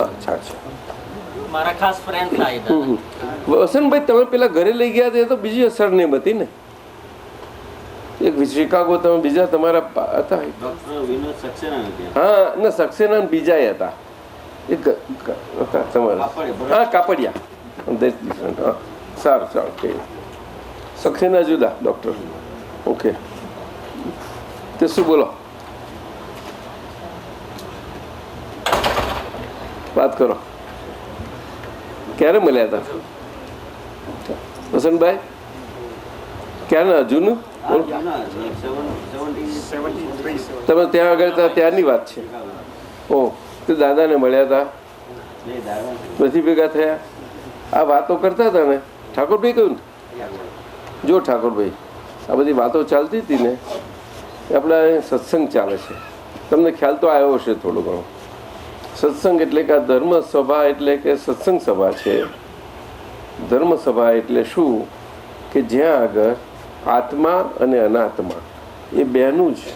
A: અચ્છા
E: મારા ખાસ ફ્રેન્ડ થાય
A: વસંતભાઈ તમે પેલા ઘરે લઈ ગયા હતા તો બીજી સરનેમ હતી ને એક શિકાગો તમે બીજા તમારા હતા
E: ડોક્ટર વિનોદ સક્સેના નથી.
A: હા ના સક્સેના બીજા હતા એક હતા તમારા હા કાપડિયા હા સારું સારું કે સક્સેના જુદા ડૉક્ટર ઓકે તે શું બોલો વાત કરો ક્યારે મળ્યા હતા વસંતભાઈ ક્યારે જૂનું તમે ત્યાં આગળ હતા ત્યારની વાત છે ઓ તે દાદાને મળ્યા હતા નથી ભેગા થયા આ વાતો કરતા હતા ને ઠાકોરભાઈ કહ્યું ને જો ઠાકોરભાઈ આ બધી વાતો ચાલતી હતી ને આપણા સત્સંગ ચાલે છે તમને ખ્યાલ તો આવ્યો હશે થોડો ઘણો સત્સંગ એટલે કે આ ધર્મ સભા એટલે કે સત્સંગ સભા છે ધર્મ સભા એટલે શું કે જ્યાં આગળ આત્મા અને અનાત્મા એ બેનું જ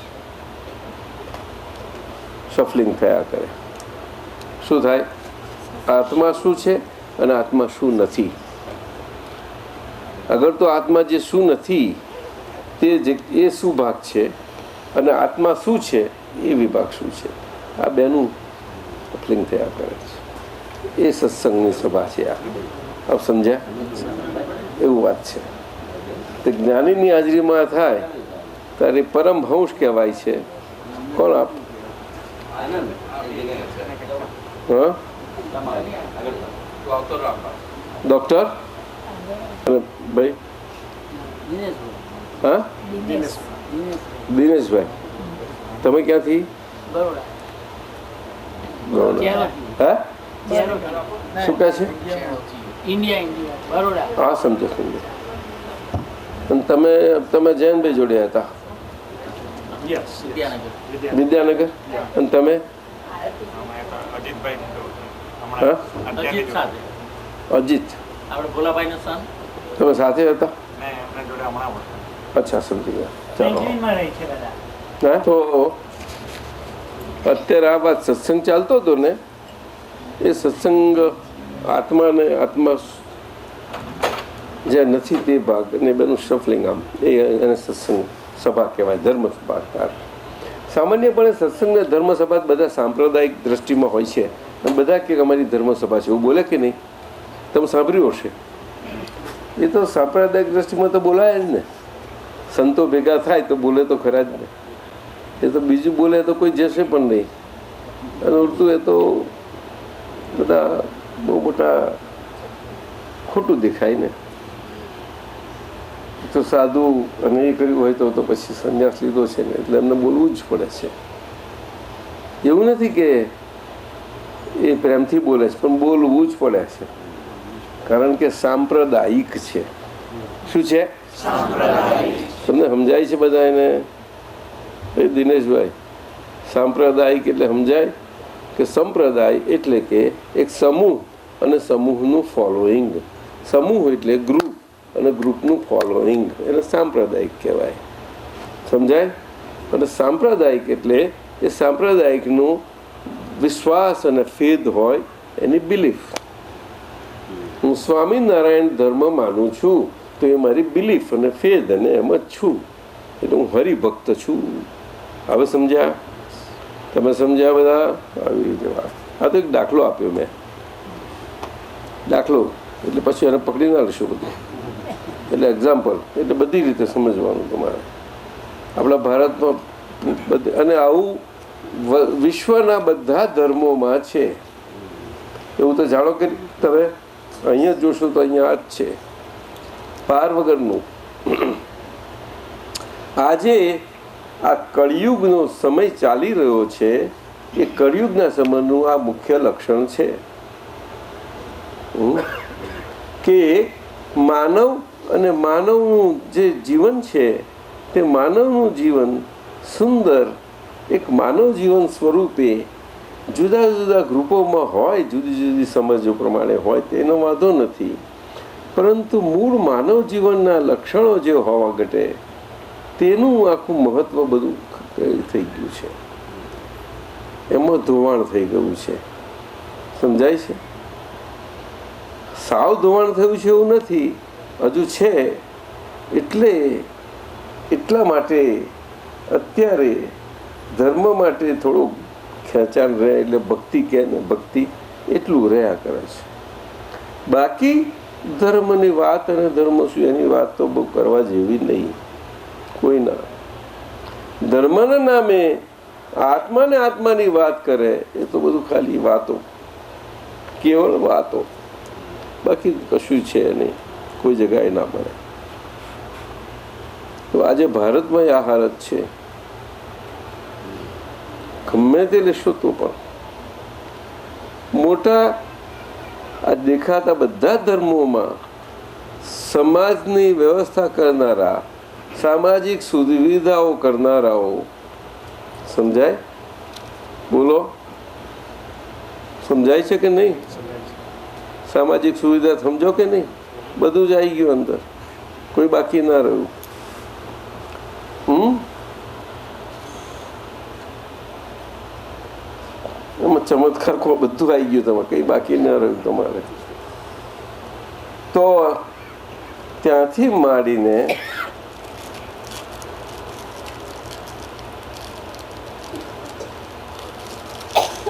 A: શફલિંગ થયા કરે શું થાય આત્મા શું છે અને આત્મા શું નથી અગર તો આત્મા જે શું નથી તે એ શું ભાગ છે અને આત્મા શું છે એ વિભાગ શું છે આ બેનું શફલિંગ થયા કરે છે એ સત્સંગની સભા છે આપ સમજ્યા એવું વાત છે તે જ્ઞાનીની હાજરીમાં થાય ત્યારે પરમહંસ કહેવાય છે કોણ આપ હા ડૉક્ટર ભાઈ હા દિનેશભાઈ તમે ક્યાંથી હા શું કહે છે હા સમજો સમજો અને તમે જૈનભાઈ જોડે હતા વિદ્યાનગર અને તમે હા અજીત તમે સાથે હતા અચ્છા સમજી ગયા ચાલો હા તો અત્યારે આ વાત સત્સંગ ચાલતો હતો ને એ સત્સંગ આત્માને આત્મા જે નથી તે ભાગ અને બેનું શફલિંગ આમ એને સત્સંગ સભા કહેવાય ધર્મ સભા સામાન્યપણે સત્સંગ ને ધર્મ સભા બધા સાંપ્રદાયિક દ્રષ્ટિમાં હોય છે અને બધા કે અમારી ધર્મ સભા છે એવું બોલે કે નહીં તમે સાંભળ્યું હશે એ તો સાંપ્રદાયિક દ્રષ્ટિમાં તો બોલાય જ ને સંતો ભેગા થાય તો બોલે તો ખરા જ ને એ તો બીજું બોલે તો કોઈ જશે પણ નહીં અને ઉડતું એ તો બધા બહુ મોટા ખોટું દેખાય ને તો સાધુ અને એ કર્યું હોય તો પછી સંન્યાસ લીધો છે ને એટલે એમને બોલવું જ પડે છે એવું નથી કે એ પ્રેમથી બોલે છે પણ બોલવું જ પડે છે કારણ કે સાંપ્રદાયિક છે શું છે તમને સમજાય છે બધા એને દિનેશભાઈ સાંપ્રદાયિક એટલે સમજાય કે સંપ્રદાય એટલે કે એક સમૂહ અને સમૂહનું ફોલોઈંગ સમૂહ એટલે ગ્રુપ અને ગ્રુપનું ફોલોઈંગ એને સાંપ્રદાયિક કહેવાય સમજાય અને સાંપ્રદાયિક એટલે એ સાંપ્રદાયિકનું વિશ્વાસ અને ફેદ હોય એની બિલીફ હું સ્વામિનારાયણ ધર્મ માનું છું તો એ મારી બિલીફ અને ફેદ અને એમ જ છું એટલે હું હરિભક્ત છું હવે સમજ્યા તમે સમજ્યા બધા આવી રીતે વાત આ તો એક દાખલો આપ્યો મેં દાખલો એટલે પછી એને પકડી ના લેશું બધું એટલે એક્ઝામ્પલ એટલે બધી રીતે સમજવાનું તમારે આપણા ભારતમાં અને આવું વિશ્વના બધા ધર્મોમાં છે એવું તો જાણો કે તમે અહીંયા જોશો તો અહીંયા આ જ છે પાર વગરનું આજે આ કળિયુગનો સમય ચાલી રહ્યો છે એ કળિયુગના સમયનું આ મુખ્ય લક્ષણ છે કે માનવ અને માનવનું જે જીવન છે તે માનવનું જીવન સુંદર એક માનવ જીવન સ્વરૂપે જુદા જુદા ગ્રુપોમાં હોય જુદી જુદી સમજો પ્રમાણે હોય તેનો વાંધો નથી પરંતુ મૂળ માનવ જીવનના લક્ષણો જે હોવા ઘટે તેનું આખું મહત્વ બધું થઈ ગયું છે એમાં ધોવાણ થઈ ગયું છે સમજાય છે સાવ ધોવાણ થયું છે એવું નથી હજુ છે એટલે એટલા માટે અત્યારે ધર્મ માટે થોડું ખેંચાણ રહે એટલે ભક્તિ કે ને ભક્તિ એટલું રહ્યા કરે છે. બાકી ધર્મની વાત અને ધર્મ શું એની વાત તો બહુ કરવા જેવી નહીં કોઈ ના. ધર્મના નામે આત્માને આત્માની વાત કરે એ તો બધું ખાલી વાતો, કેવળ વાતો, બાકી કશું છે નહીં, કોઈ જગ્યાએ ના મળે. તો આજે ભારતમાં આ હાલત છે. ગમે તે લેશો તો પણ મોટા આ દેખાતા બધા ધર્મોમાં સમાજની વ્યવસ્થા કરનારા, સામાજિક સુવિધાઓ કરનારાઓ, સમજાય? બોલો, સમજાય છે કે નહીં? સામાજિક સુવિધા સમજો કે નહીં? બધું જ આવી ગયું અંદર, કોઈ બાકી ના રહ્યું. એમાં ચમત્કાર કો બધું આવી ગયું, તમારે કંઈ બાકી ન રહ્યું તમારે. તો ત્યાંથી માંડીને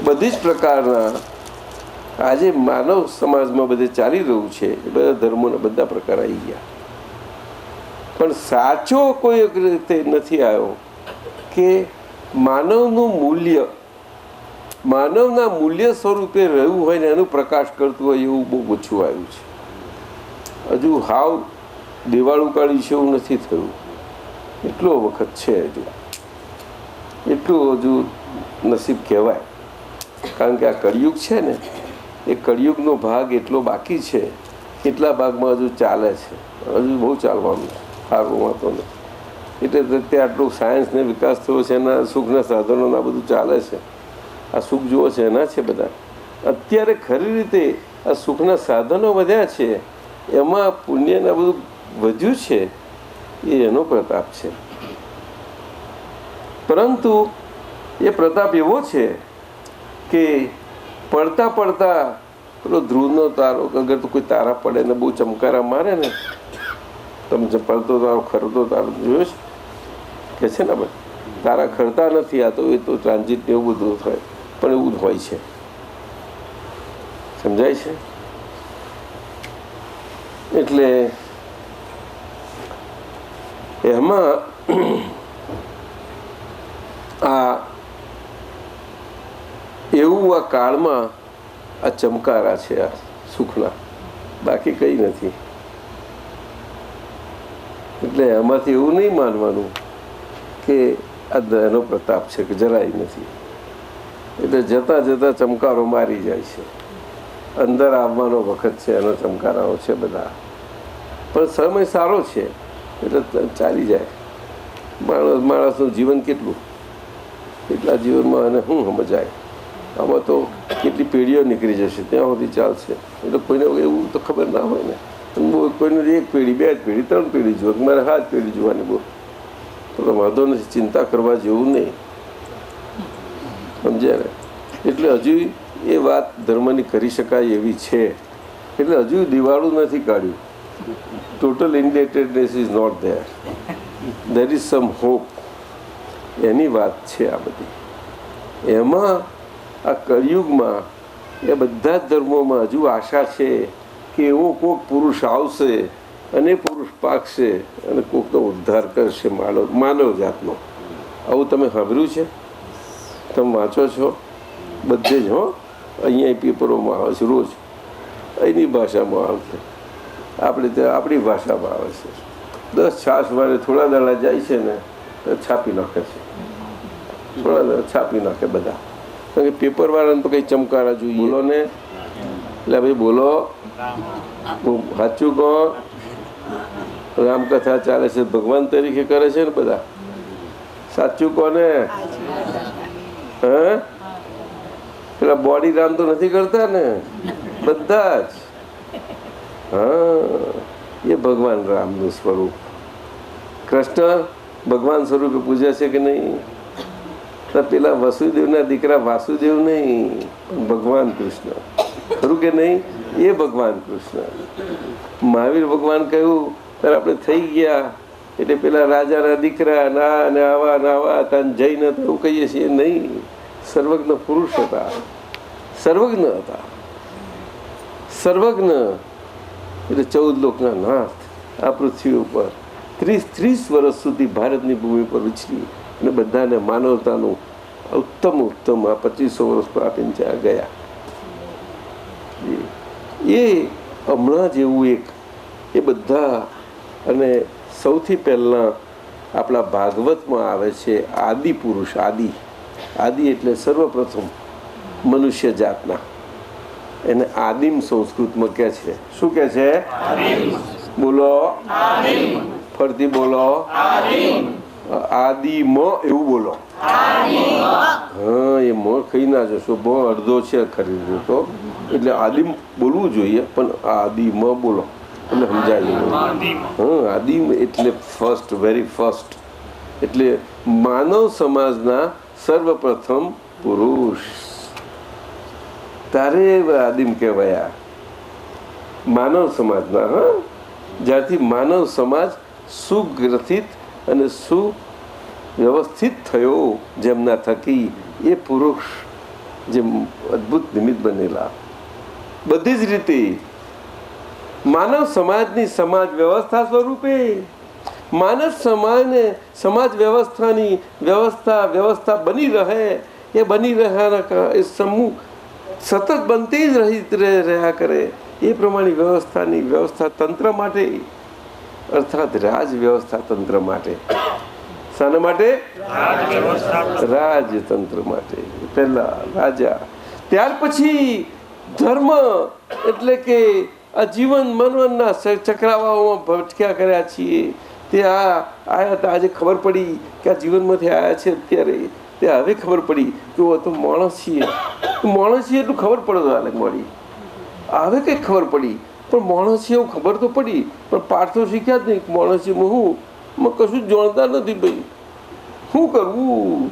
A: બધી જ પ્રકારના આજે માનવ સમાજમાં બધે ચાલી રહ્યું છે એ બધા ધર્મોના બધા પ્રકાર આવી ગયા. પણ સાચો કોઈ રીતે નથી આવ્યો કે માનવનું મૂલ્ય, માનવના મૂલ્ય સ્વરૂપે રહ્યું હોય ને એનું પ્રકાશ કરતું હોય એવું બહુ ઓછું આવ્યું છે. હજુ હાવ દિવાળું કાઢ્યું છે એવું નથી થયું. એટલો વખત છે હજુ, એટલું હજુ નસીબ કહેવાય. કારણ કે આ કળિયુગ છે ને એ કળિયુગનો ભાગ એટલો બાકી છે, એટલા ભાગમાં હજુ ચાલે છે, હજુ બહુ ચાલવાનું છે. સારું વાંધો નથી. એટલે તે આટલું સાયન્સને વિકાસ થયો છે, એના સુખના સાધનોના બધું ચાલે છે. આ સુખ જુઓ છે એના છે બધા. અત્યારે ખરી રીતે આ સુખના સાધનો વધ્યા છે, એમાં પુણ્યના બધું વધ્યું છે, એ એનો પ્રતાપ છે. પરંતુ એ પ્રતાપ એવો છે કે પડતા પડતા પેલો ધ્રુવનો તારો, અગર તો કોઈ તારા પડે ને બહુ ચમકારા મારે ને, તમે પડતો તારો ખરતો તારો જોયો છે કે છે ને ભાઈ, તારા ખરતા નથી, આ તો એ તો ટ્રાન્ઝિટ ને એવું બધું થાય, પણ એવું જ હોય છે. સમજાય છે? એટલે એમાં આ એવું આ કાળમાં આ ચમકારા છે આ સુખના, બાકી કંઈ નથી. એટલે એમાંથી એવું નહીં માનવાનું કે આ એનો પ્રતાપ છે, કે જરાય નથી. એટલે જતા જતા ચમકારો મારી જાય છે. અંદર આવવાનો વખત છે, એનો ચમકારાઓ છે બધા. પણ સમય સારો છે એટલે ચાલી જાય. માણસનું જીવન કેટલું, એટલા જીવનમાં એને શું સમજાય? આમાં તો કેટલી પેઢીઓ નીકળી જશે, ત્યાં સુધી ચાલશે. એટલે કોઈને એવું તો ખબર ના હોય ને. કોઈને એક પેઢી, બે પેઢી, ત્રણ પેઢી જુઓ, મારે 7 પેઢી જોવાની બહુ તો વાંધો નથી, ચિંતા કરવા જેવું નહીં. સમજ્યા ને? એટલે હજુ એ વાત ધર્મની કરી શકાય એવી છે. એટલે હજુ દિવાળું નથી કાઢ્યું. Total indebtedness is not there. There is some hope. એની વાત છે આ બધી. એમાં આ કળિયુગમાં એ બધા જ ધર્મોમાં હજુ આશા છે કે એવો કોઈક પુરુષ આવશે અને પુરુષ પાકશે અને કોઈકનો ઉદ્ધાર કરશે માનવ જાતનો. આવું તમે સાંભળ્યું છે? તમે વાંચો છો બધે જ? હો, અહીંયા પેપરોમાં આવે છે રોજ. અહીંની ભાષામાં આવશે, આપણે ત્યાં આપણી ભાષામાં આવે છે. 10 છાસ વારે થોડા દાડા જાય છે ને તો છાપી નાખે છે, થોડા દાડા છાપી નાખે બધા. કારણ કે પેપરવાળાને તો કંઈ ચમકારા જોઈએ. બોલો ને, એટલે ભાઈ બોલો, સાચું કહો. રામકથા ચાલે છે, ભગવાન તરીકે કરે છે ને બધા. સાચું કહો ને? હા, પેલા બોડી રામ તો નથી કરતા ને બધા જ. હા, એ ભગવાન રામનું સ્વરૂપ. કૃષ્ણ ભગવાન સ્વરૂપે પૂજે છે કે નહીં? પેલા વસુદેવના દીકરા વાસુદેવ નહીં, પણ ભગવાન કૃષ્ણ. ખરું કે નહીં? એ ભગવાન કૃષ્ણ. મહાવીર ભગવાન કહ્યું ત્યારે આપણે થઈ ગયા એટલે પેલા રાજાના દીકરા ના ને આવા ને આવા હતા ને જઈને તો એવું કહીએ છીએ નહીં. સર્વજ્ઞ પુરુષ હતા, સર્વજ્ઞ હતા. સર્વજ્ઞ એટલે 14 લોકના નાથ આ પૃથ્વી ઉપર 30 વર્ષ સુધી ભારતની ભૂમિ પર ઉછરી અને બધાને માનવતાનું ઉત્તમ ઉત્તમ આ 2500 વર્ષ આપીને ત્યાં ગયા. એ હમણાં જેવું એક એ બધા. અને સૌથી પહેલાં આપણા ભાગવતમાં આવે છે આદિ પુરુષ. આદિ એટલે સર્વપ્રથમ મનુષ્ય જાતના. એને આદિમ સંસ્કૃતમાં કહે છે. શું કહે છે? બોલો, ફરતી બોલો. આદિમ એવું બોલો. હા, એ મોં ખાઈ ના જશો. બહુ અડધો છે ખરીદ્યો તો એટલે આદિમ બોલવું જોઈએ, પણ આદિમ બોલો એટલે સમજાય. હા, આદિમ એટલે ફર્સ્ટ, વેરી ફર્સ્ટ. એટલે માનવ સમાજના સર્વપ્રથમ પુરુષ. તારે આદિમ કહેવાયા માનવ સમાજના. હા, જ્યારથી માનવ સમાજ સુગ્રથિત અને સુવ્યવસ્થિત થયો જેમના થકી એ પુરુષ જે અદ્ભુત નિમિત્ત બનેલા બધી જ રીતે માનવ સમાજની સમાજ વ્યવસ્થા સ્વરૂપે માનવ સમાજને સમાજ વ્યવસ્થાની વ્યવસ્થા બની રહે. એ બની રહ્યા એ સમૂહ સતત બનતી જ રહ્યા કરે. એ પ્રમાણે વ્યવસ્થા તંત્ર માટે, અર્થાત રાજ વ્યવસ્થા તંત્ર માટે. શાના માટે? રાજતંત્ર માટે. પહેલા રાજા, ત્યાર પછી ધર્મ. એટલે કે આ જીવન મનવનના ચક્રાવાઓમાં ભટક્યા કર્યા છીએ. તે આયા હતા, આજે ખબર પડી કે આ જીવનમાંથી આવ્યા છે. અત્યારે તે હવે ખબર પડી કે તો માણસ છીએ. માણસ છીએ એટલું ખબર પડે હાલે મળી. હવે કંઈક ખબર પડી, પણ માણસ છે એવું ખબર તો પડી, પણ પાઠ તો શીખ્યા જ નહીં. માણસ છે હું કશું જ જાણતા નથી ભાઈ. શું કરવું?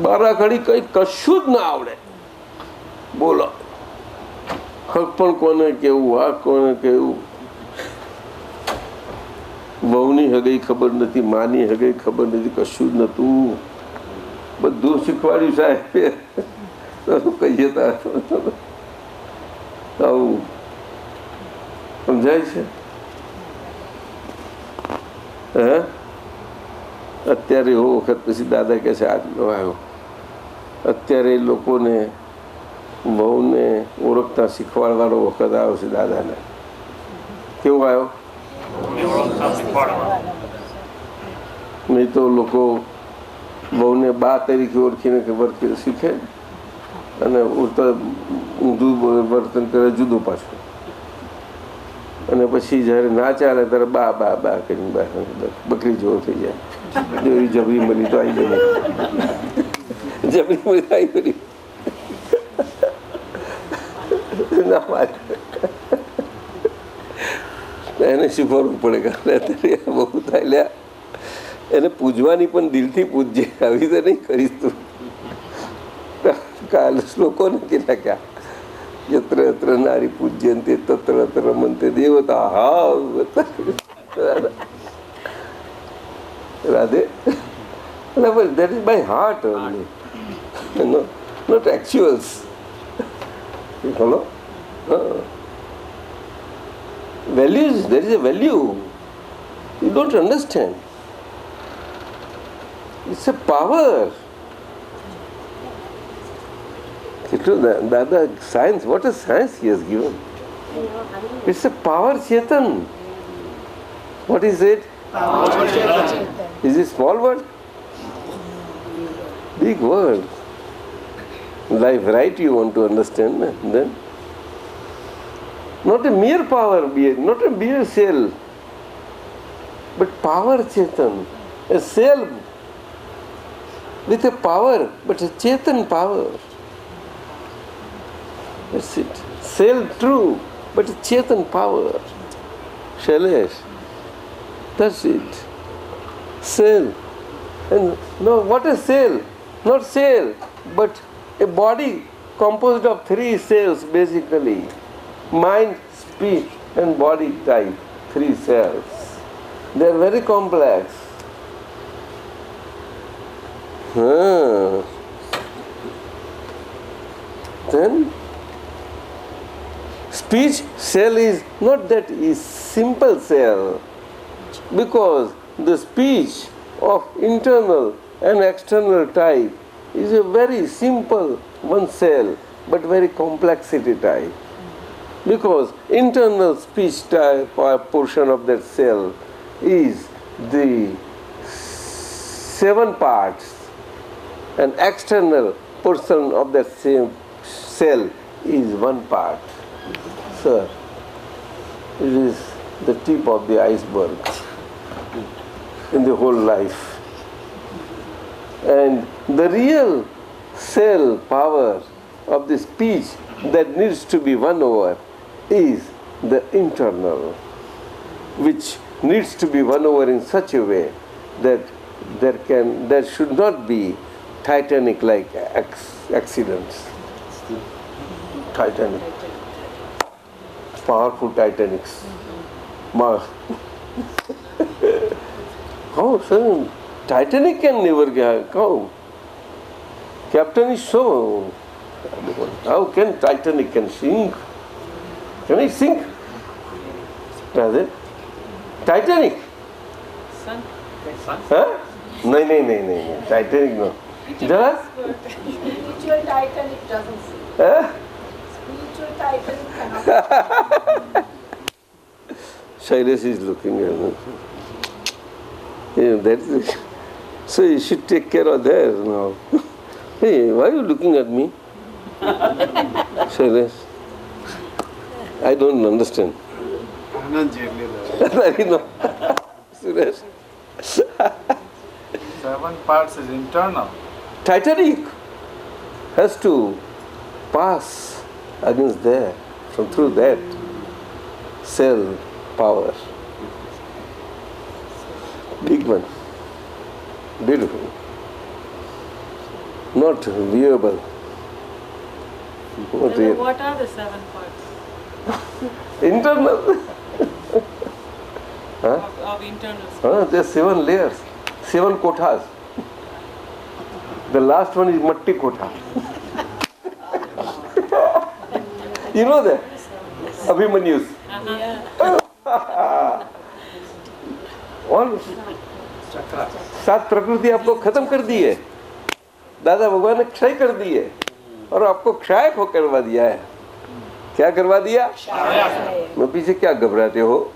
A: બારા ઘડી કંઈ કશું જ ના આવડે. બોલો, હક પણ કોને કેવું, આ કોને કેવું. વહુની હગઈ ખબર નથી, માની હગઈ ખબર નથી, કશું જ નતું. બધું શીખવાડ્યું સાહેબ. કહીએ આવું સમજાય છે. હે, અત્યારે એવો વખત પછી દાદા કહે છે આજનો આવ્યો. અત્યારે લોકોને વહુને ઓળખતા શીખવાડવાનો વખત આવ્યો છે દાદાને. કેવો આવ્યો? નહીં તો લોકો વહુને બા તરીકે ઓળખીને ખબર શીખે અને ઊંધું વર્તન કરે જુદું પાછું. અને પછી જ્યારે ના ચાલે ત્યારે બા બા બા કરીને બકરી જેવો થઈ જાય. એવી જબરી મળી તો આવી બની, જબરી મળી આવી બની ના મારે. એને શીખવાડવું પડે કે બહુ થાય લ્યા. એને પૂજવાની પણ દિલથી પૂજજે. આવી તો નહીં કરીશ તું. કાલ શ્લોકો નથી લખ્યા. યત્ર યત્ર નારી પૂજ્યંતે તત્ર તત્ર રમંતે દેવતા. હા Radhe. That is by heart only, not actuals. You follow? Values, there is a value. You don't understand. It's a power. Dada, science, what a science he has given. It's a power, Chetan. What is it? Is it small word? Big word. Life right you want to understand then. Not a mere power, not a mere cell, but power, Chetan. A cell with a power, but a Chetan power. That's it. Cell true, but a Chetan power. Shailesh. That's it. Cell. And no, what is cell? Not cell, but a body composed of 3 cells basically. Mind, speech and body type. 3 cells. They are very complex. Then speech cell is not that is simple cell, because the speech of internal and external type is a very simple one cell, but very complexity type. Because internal speech type or portion of that cell is the 7 parts, and external portion of that same cell is 1 part. Sir, it is the tip of the iceberg in the whole life. And the real cell power of the speech that needs to be won over is the internal, which needs to be won over in such a way that there should not be Titanic like accidents. Titanic, powerful Titanics. How, sir? Titanic can never get. How? Captain is so. How can Titanic can sink? Can it sink? Rather, Titanic.
C: Sun.
A: Huh? No. Titanic no. Jara?
I: Spiritual Titanic doesn't see.
A: Huh?
I: Spiritual Titanic cannot.
A: Shailesh is looking at me. Yeah, that's it. So you should take care of that now. Hey, why are you looking at me? Shailesh? I don't understand. No. Suresh?
H: 7 parts is internal.
A: Titanic has to pass against there, through that cell power. Big one. Beautiful. Not viewable. Not real.
C: What are the 7 parts
A: Internal.
C: of internal?
A: There are 7 layers, 7 kothas. The last one is Matti Kotha. You know that? Abhimanyus. और 7 प्रकृति आपको खत्म कर दी है, दादा भगवान ने क्षय कर दी है, और आपको क्षय को करवा दिया है. क्या करवा दिया? मैं पीछे क्या घबराते हो?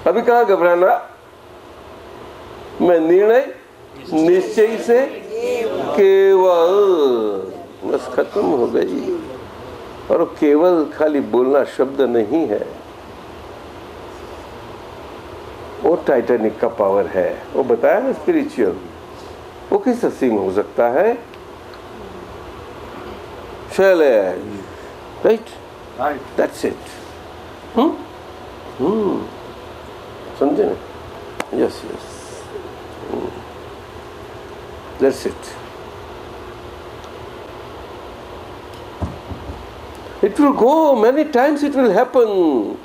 A: अभी कहाँ घबराना? मैं निर्णय निश्चय से केवल, बस खत्म हो गई. और केवल खाली बोलना शब्द नहीं है, वो टाइटैनिक का पावर है. वो बताया ना स्पिरिचुअल, वो किससे सिंग हो सकता है? शैलेश, राइट? That's it. समझे ना? Yes. That's it. It will go many times, it will happen.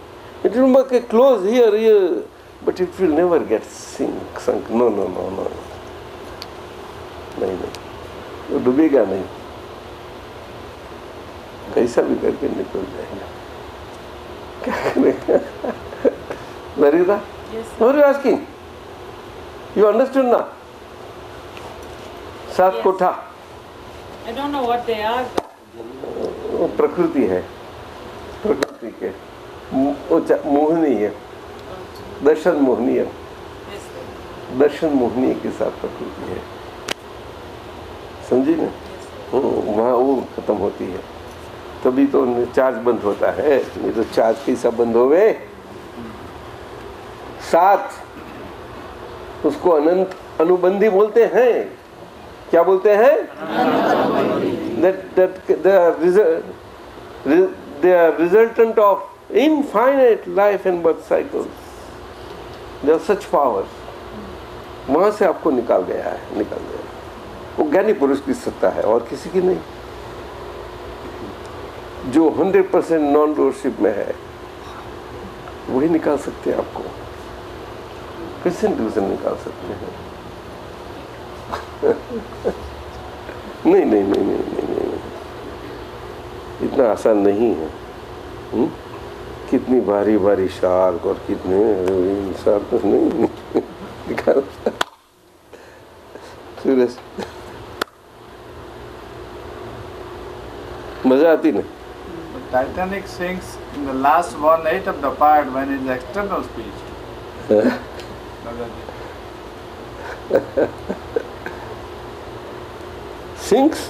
A: It will make a close here, but it will never get sunk. No. नहीं, वो डूबेगा नहीं, कैसा भी करके निकल जाएगा. क्या करेगा? Larita?
C: Yes.
A: What are you asking? You understood now? 7 कोठा.
C: I don't know what they are.
A: वो प्रकृति है, प्रकृति के वो मोहनी है, दर्शन मोहनी है. दर्शन मोहनी के साथ प्रकृति है. समझी ना? वहाँ वो खत्म होती है, तभी तो चार्ज बंद होता है. नहीं तो चार्ज कैसा बंद होवे? 7 उसको अनंत अनुबंधी बोलते हैं. क्या बोलते हैं? they are resultant of infinite life and birth cycles. They are such powers. वहां से आपको निकाल गया. वो ज्ञानी पुरुष की सत्ता है और किसी की नहीं. जो 100% नॉन डोरशिप में है, वही निकाल सकते हैं आपको, क्वेश्चन ट्यूशन निकाल सकते हैं। नहीं नहीं नहीं नहीं नहीं नहीं, इतना आसान नहीं है। कितनी बारी बारी शार्क और कितने शार्क तो नहीं निकाल। सूरज मजा आती नहीं।
H: Titanic sinks in the last 1/8 of the part when it's external speech.
A: Sinks?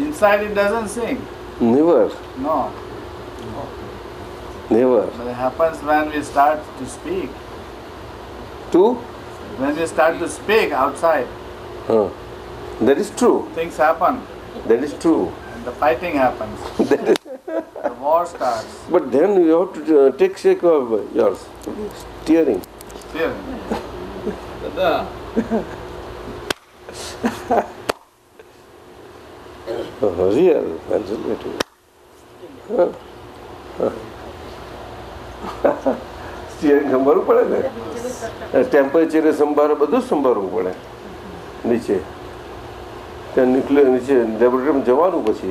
H: Inside it doesn't sink.
A: Never,
H: No.
A: never.
H: But it happens when we start to speak.
A: Two?
H: When we start to speak outside,
A: That is true.
H: things happen.
A: That is true.
H: And the fighting happens.
A: That is,
H: The war starts.
A: but then you have to take shake of yours. Steering.
H: Still.
A: Real. Absolutely. Steering સંભાળવું પડે ને, ટેમ્પરેચરે સંભાળે, બધું સંભાળવું પડે નીચે. ત્યાં નીકળે નીચે લેબોરેટરીમાં જવાનું, પછી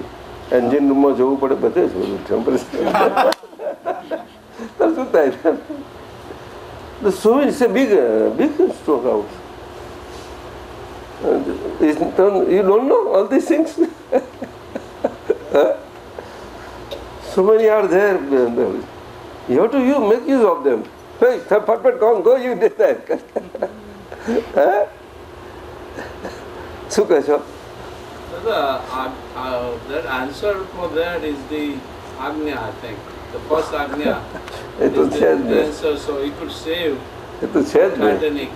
A: એન્જિન રૂમમાં જવું પડે, બધે જ બધું ટેમ્પરેચર. શું થાય? So it's a big stroke out. You don't know all these things? So many are there. You have to make use of them. Hey, perfect, go, you did that. શું કહે છો?
K: That answer for that is the Agnya, I think. The first Agnya
A: એ તો
K: is
A: છે જ
K: the
A: ને,
K: answer, so it could save
A: એ તો છે જ ને.
K: Titanic.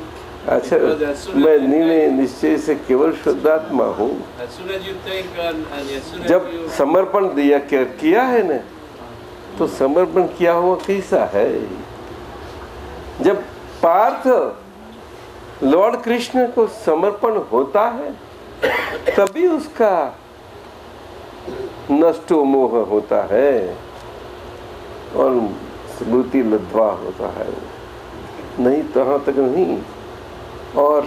A: अच्छा,
K: Because as soon
A: मैं
K: as you
A: निर्णय निश्चय से केवल शुद्धात्मा हूँ।
K: As soon as you think and as soon as
A: जब
K: you
A: समर्पण दिया किया है ना, तो समर्पण किया हुआ कैसा है? जब पार्थ लॉर्ड कृष्ण को समर्पण होता है, तभी उसका नष्टो मोह होता है और स्मृति लद्वा होता है, नहीं तहाँ तक नहीं। और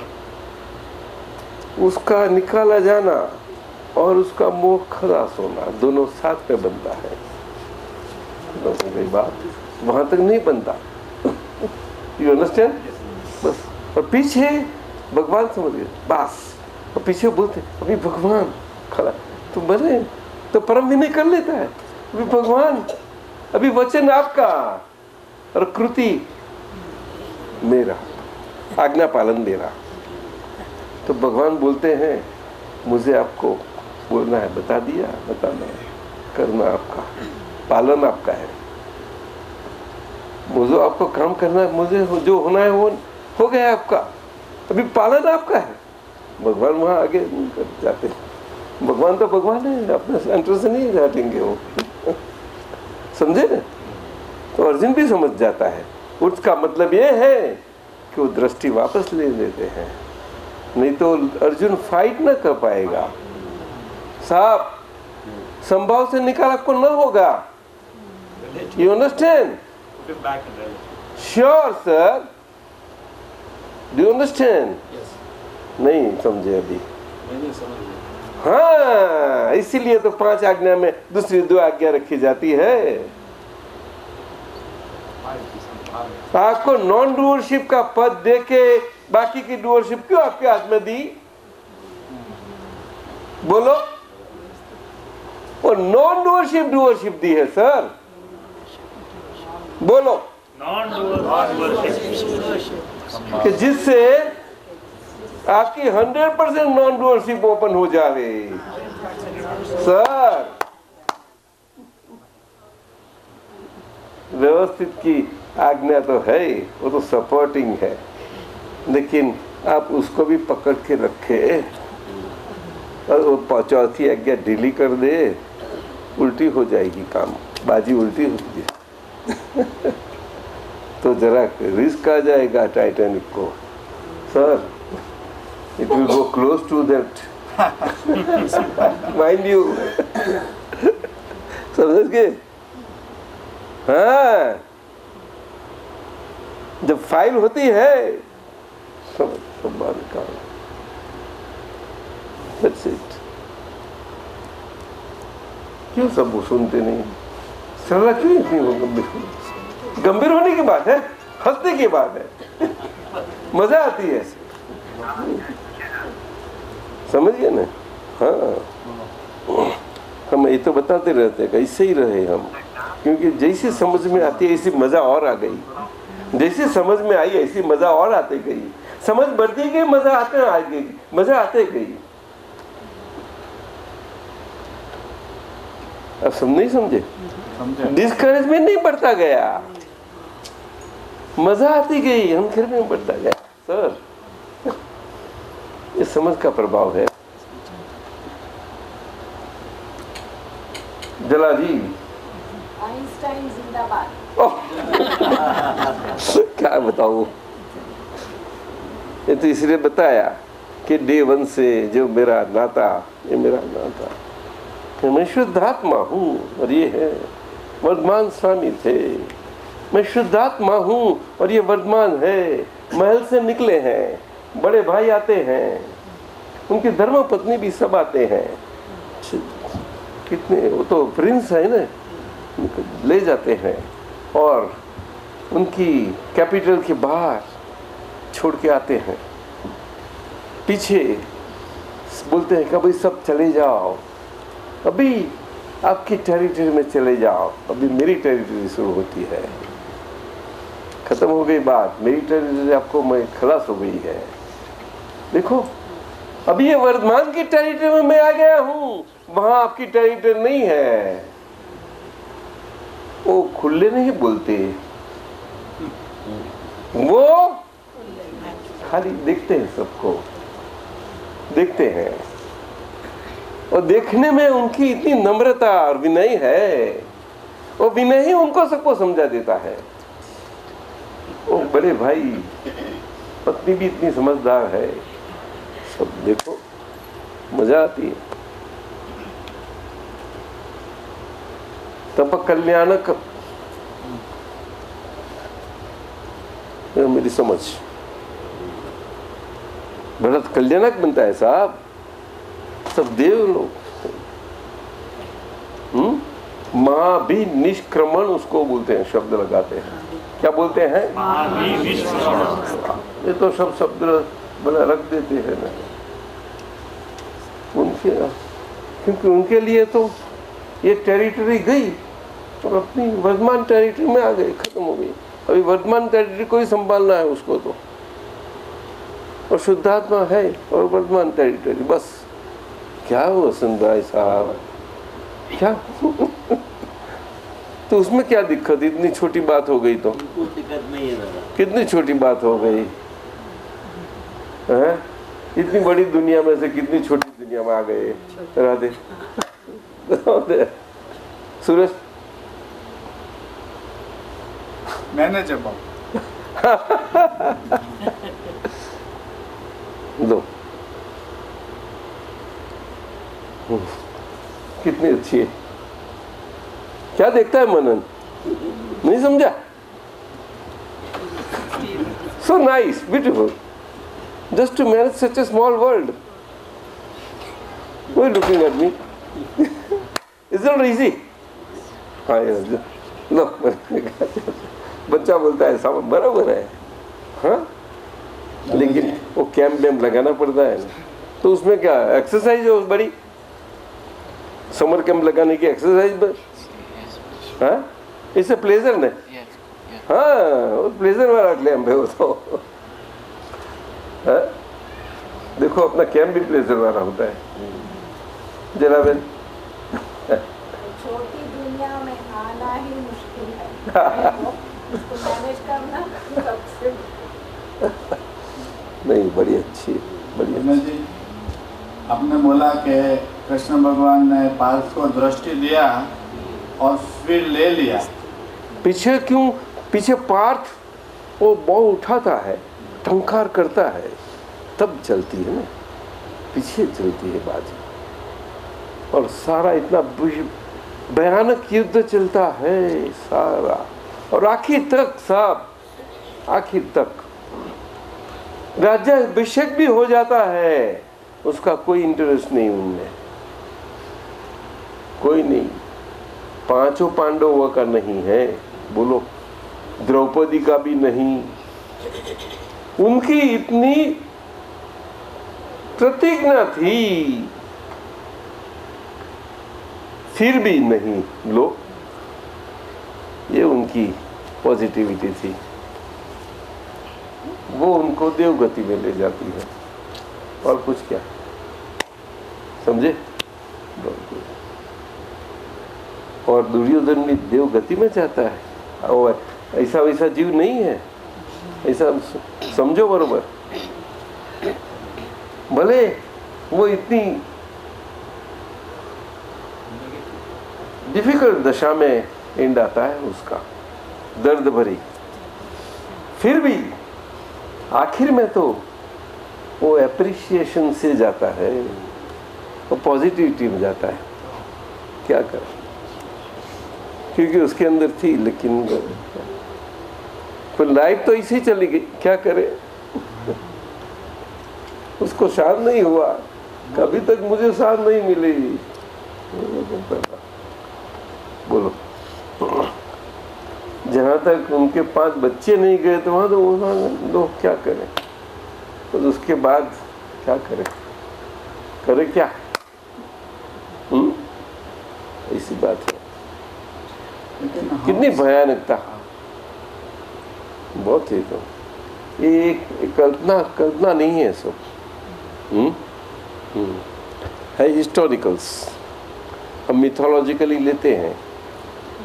A: उसका निकाला जाना और उसका मोह खलास होना दोनों साथ में बनता है। बात वहां तक नहीं बनता। You understand? बस। और पीछे भगवान समझ गए बस, और पीछे बोलते अभी भगवान खड़ा तो बने तो परम विनय कर लेता है, अभी भगवान, अभी वचन आपका और कृति मेरा, आज्ञा पालन मेरा। तो भगवान बोलते हैं मुझे आपको बोलना है, बता दिया, बताना है, करना आपका, पालन आपका है। मुझे आपको काम करना है, मुझे जो होना है वो हो गया आपका, अभी पालन आपका है। भगवान वहाँ आगे कर जाते हैं। भगवान तो भगवान है, अपने सेंटर से नहीं हटेंगे वो। समझे ना? तो अर्जुन भी समझ जाता है। उसका मतलब ये है कि वो दृष्टि वापस ले लेते हैं, नहीं तो अर्जुन फाइट न कर पाएगा। साहब संभाव से निकाल आपको न होगा। You understand? Sure sir, do you understand? नहीं समझे अभी? हाँ, इसीलिए तो 5 आज्ञा में दूसरी 2 आज्ञा रखी जाती है। आपको नॉन डूअरशिप का पद देके बाकी की डूअरशिप क्यों आपके हाथ में दी? बोलो, और नॉन डूअरशिप दी है सर। बोलो, कि जिससे आपकी 100% नॉन डूअरशिप ओपन हो जावे। सर व्यवस्थित की आज्ञा तो है, वो तो सपोर्टिंग है, लेकिन आप उसको भी पकड़ के रखे और वो 4थी आज्ञा ढीली कर दे, उल्टी हो जाएगी काम, बाजी उल्टी होती है। तो जरा रिस्क आ जाएगा टाइटैनिक को। Sir it will go close to that, mind you. समझ गए? हाँ, जब फाइल होती है सब बाहर निकाल। That's it. क्यों सब वो सुनते नहीं? सरला क्यों इतनी गंभीर होने की बात है, हंसने की बात है, मजा आती है, समझिए ना। हाँ, हम ये तो बताते रहते हैं कि ऐसे ही रहे हम, क्योंकि जैसे समझ में आती है ऐसी मजा और आ गई, जैसे समझ में आई ऐसी मजा और आते गई, समझ बढ़ती गई, मजा आते गई। अब नहीं समझे? डिस्करेजमेंट नहीं बढ़ता गया, मजा आती गई, हम फिर में बढ़ता गया। सर, ये समझ का प्रभाव है। जला जी,
I: आइंस्टाइन जिंदाबाद।
A: क्या बताऊं, ये तो इसलिए बताया कि डे 1 से जो मेरा नाता, ये मेरा नाता, मैं शुद्धात्मा हूँ और ये है वर्धमान स्वामी थे, मैं शुद्धात्मा हूँ और ये वर्धमान है, महल से निकले हैं, बड़े भाई आते हैं, उनकी धर्म पत्नी भी सब आते हैं, कितने, वो तो प्रिंस है ना, ले जाते हैं और उनकी कैपिटल के बाहर छोड़ के आते हैं, पीछे बोलते हैं कि भाई सब चले जाओ, अभी आपकी टेरिटरी में चले जाओ, अभी मेरी टेरिटरी शुरू होती है, खत्म हो गई बात, मेरी टेरिटरी आपको मैं खलास हो गई है। देखो अभी ये वर्धमान की टेरिटरी में मैं आ गया हूं, वहां आपकी टेरिटरी नहीं है। वो खुले नहीं बोलते, वो खाली देखते हैं, सबको देखते हैं, और देखने में उनकी इतनी नम्रता और विनय है, वो विनय ही उनको सबको समझा देता है। वो बड़े भाई पत्नी भी इतनी समझदार है, सब देखो मजा आती है। तप कल्याणक, मेरी समझ, भरत कल्याणक बनता है साहब, सब देव लोग। मां भी निष्क्रमण उसको बोलते हैं, शब्द लगाते हैं, क्या बोलते हैं? ये तो सब शब्द बना रख देते हैं ना उनके, क्योंकि उनके लिए तो ये टेरिटरी गई और अपनी वर्धमान टेरिटरी में आ गई, खत्म हो गई। अभी वर्धमान टेरिटरी को ही संभालना है उसको तो, और शुद्धात्मा है और वर्धमान टेरिटरी, बस। क्या हो वसंत भाई साहब, क्या तो उसमें क्या दिक्कत, इतनी छोटी बात हो गई तो?
E: कुछ दिक्कत नहीं है दादा। कितनी
A: छोटी बात हो गई है, इतनी बड़ी दुनिया में से कितनी छोटी दुनिया में आ गए। राधे सूरज,
H: मैंने जवाब
A: दो, कितनी अच्छी है, क्या देखता है मनन, नहीं समझा? So nice, beautiful, just to manage such a small world. Why are you looking at me? It's not easy. हाँ yes, लो बच्चा बोलता है सब बराबर है, हाँ, लेकिन वो कैंप में लगाना पड़ता है ना, तो उसमें क्या एक्सरसाइज है उस बड़ी, समर कैंप लगाने की एक्सरसाइज बस, हाँ, इससे प्लेजर ने, हाँ, वो प्लेजर वाला कैंप है वो तो, हाँ? देखो अपना कैंप भी प्लेजर वाला होता है। जरा बेन,
I: छोटी दुनिया में आना ही मुश्किल है, उसको मैनेज करना सबसे।
A: नहीं, बड़ी अच्छी, बड़ी अच्छी।
H: जी, आपने बोला कि कृष्ण भगवान ने पार्थ को दृष्टि दिया और फिर ले लिया,
A: पीछे क्यों? पीछे पार्थ वो बहु उठाता है, टंकार करता है, तब चलती है ना, पीछे चलती है बाजी, और सारा इतना भयानक युद्ध चलता है सारा, और आखिर तक सब आखिर तक। राज्याभिषेक भी हो जाता है, उसका कोई इंटरेस्ट नहीं उनमें, कोई नहीं। पांचों पांडवों का नहीं है, बोलो, द्रौपदी का भी नहीं। उनकी इतनी प्रतिज्ञा थी, फिर भी नहीं। लो, ये उनकी पॉजिटिविटी थी, वो उनको देवगति में ले जाती है, और कुछ क्या, समझे? और दुर्योधन भी देवगति में जाता है, और ऐसा वैसा जीव नहीं है, ऐसा समझो बरोबर। भले वो इतनी डिफिकल्ट दशा में एंड आता है उसका, दर्द भरी, फिर भी आखिर में तो वो एप्रिसिएशन से जाता है, वो पॉजिटिविटी में जाता है। क्या करे, क्योंकि उसके अंदर थी, लेकिन फिर लाइफ तो इसी चली गई, क्या करे। उसको शान नहीं हुआ, कभी तक मुझे शान नहीं मिली। बोलो, जहां तक उनके 5 बच्चे नहीं गए तो वहां तो लोग क्या करें, तो उसके बाद क्या करें, करे क्या? ऐसी बात है। कितनी भयानकता, बहुत ही। तो ये कल्पना नहीं है सब, है हिस्टोरिकल्स, हम मिथोलॉजिकली लेते हैं,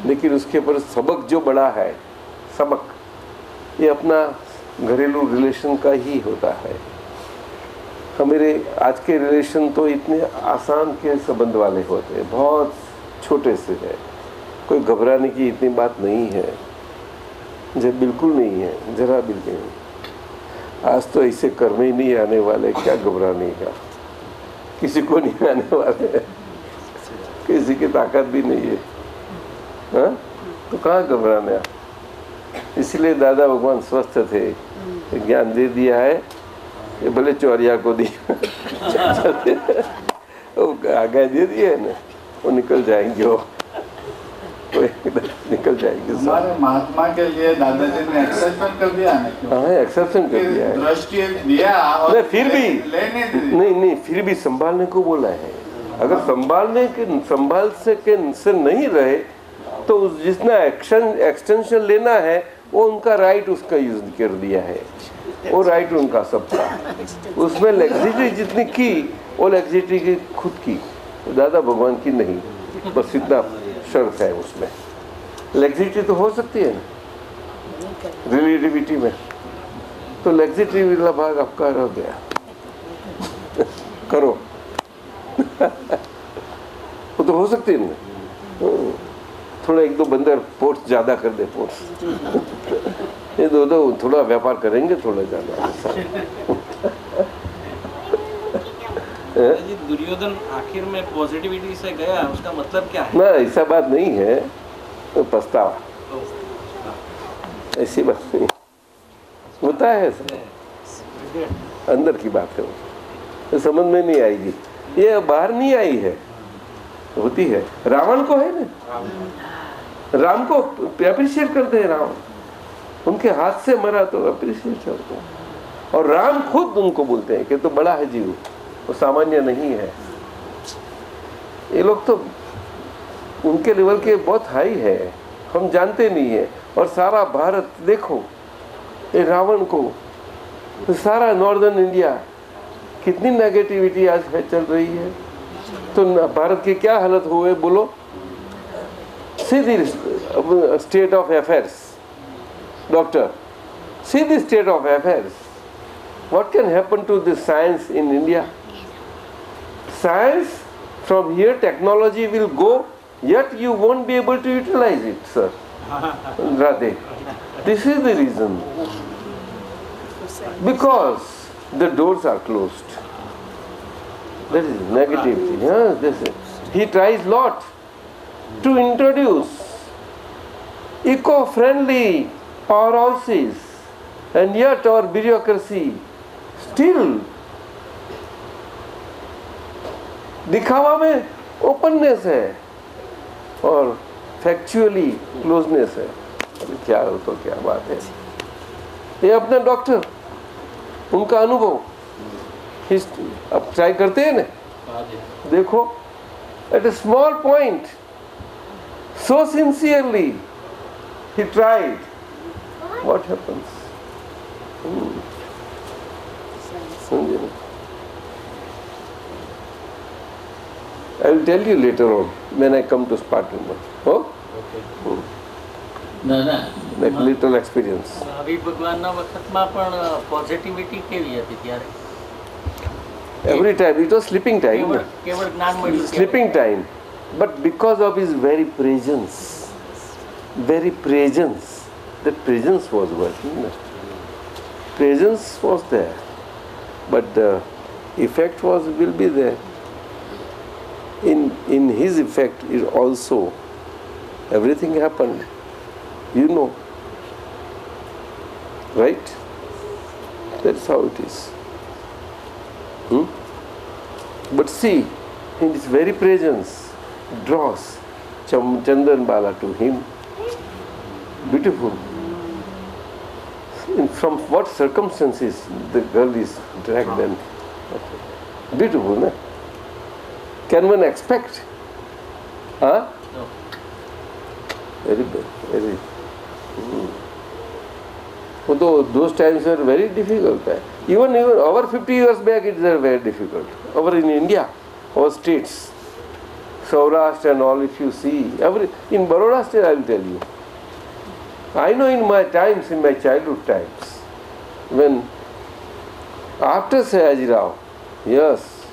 A: लेकिन उसके ऊपर सबक जो बड़ा है, सबक ये अपना घरेलू रिलेशन का ही होता है। हमारे आज के रिलेशन तो इतने आसान के संबंध वाले होते हैं, बहुत छोटे से है, कोई घबराने की इतनी बात नहीं है, जब बिल्कुल नहीं है, जरा बिल्कुल नहीं। आज तो ऐसे कर्म ही नहीं आने वाले, क्या घबराने का, किसी को नहीं आने वाले, किसी की ताकत भी नहीं है, हाँ? तो कहाँ घबराना। इसलिए दादा भगवान स्वस्थ थे, ज्ञान दे दिया है, ये भले चौरिया को दिया वो आगे दे दिया है ना, वो निकल जाएंगे, वो निकल जाएंगे।
H: हमारे महात्मा के लिए दादाजी ने एक्सेप्शन कर दिया है।
A: हाँ, एक्सेप्शन कर दिया है,
H: दृष्टि दिया और
A: फिर भी नहीं, फिर भी संभालने को बोला है। अगर संभाल से नहीं रहे तो जिसने एक्सटेंशन लेना है वो उनका राइट, उसका यूज कर दिया है, वो राइट उनका सबका। उसमें लग्जरी जितनी की, वो लग्जरी की खुद की, दादा भगवान की नहीं, बस इतना शर्त है उसमें। लग्जरी तो हो सकती है ना रिलेटिविटी में, तो लग्जरी वाला भाग आपका रह गया। करो वो तो हो सकती है ना, थोड़ा 1-2 बंदर पोर्ट्स ज्यादा कर दे, पोर्ट्स ये दो थोड़ा व्यापार करेंगे, थोड़ा ज्यादा।
E: दुर्योधन आखिर में पॉजिटिविटी से गया, उसका मतलब क्या है?
A: ना, ऐसा बात नहीं है, तो पछतावा, ऐसी बात नहीं होता है, अंदर की बात है, वो समझ में नहीं आएगी, ये बाहर नहीं आई है, होती है। रावण को है ना, राम को अप्रिशिएट करते हैं, रावण उनके हाथ से मरा तो अप्रिशिएट करते हैं, और राम खुद उनको बोलते हैं कि तो बड़ा है जीव, वो सामान्य नहीं है। ये लोग तो उनके लेवल के बहुत हाई है, हम जानते नहीं है। और सारा भारत देखो, ये रावण को, तो सारा नॉर्दर्न इंडिया, कितनी नेगेटिविटी आज है चल रही है, तो भारत की क्या हालत हुए बोलो। See the state of affairs, doctor. See the state of affairs. What can happen to the science in India? Science, from here technology will go, yet you won't be able to utilize it, sir. Radhe. This is the reason. Because the doors are closed. That is negativity. Yeah, this is. He tries lot to introduce eco-friendly powerhouses And yet our bureaucracy still दिखावा में openness है और factually closeness है. अरे क्या हो तो क्या बात है. ये अपना डॉक्टर, उनका अनुभव अब ट्राई करते हैं ना. देखो, at a small point, so sincerely he tried. What happens? समझे ना? I will tell you later on when I come to Spartanburg. Oh? Like little experience.
E: Mahavir ભગવાનના વખતમાં પણ પોઝિટિવિટી કેવી હતી ત્યારે?
A: Every time it was sleeping time.
E: કેવળ જ્ઞાન મળ્યું.
A: Sleeping time. But because of his very presence, that presence was working. Presence was there, but the effect will be there. In his effect is also everything happened. You know, right? That's how it is. But see, in his very presence draws Chandran Bala to him. Beautiful. From what circumstances the girl is dragged and beautiful, no? Can one expect? Huh?
E: No.
A: Very bad, very. Although those times were very difficult. Even over 50 years back, it was very difficult. Over in India, our states, Saurashtra and all, if you see, in Baroda state, I will tell you. I know in my times, in my childhood times, when after Sayaji Rao, yes,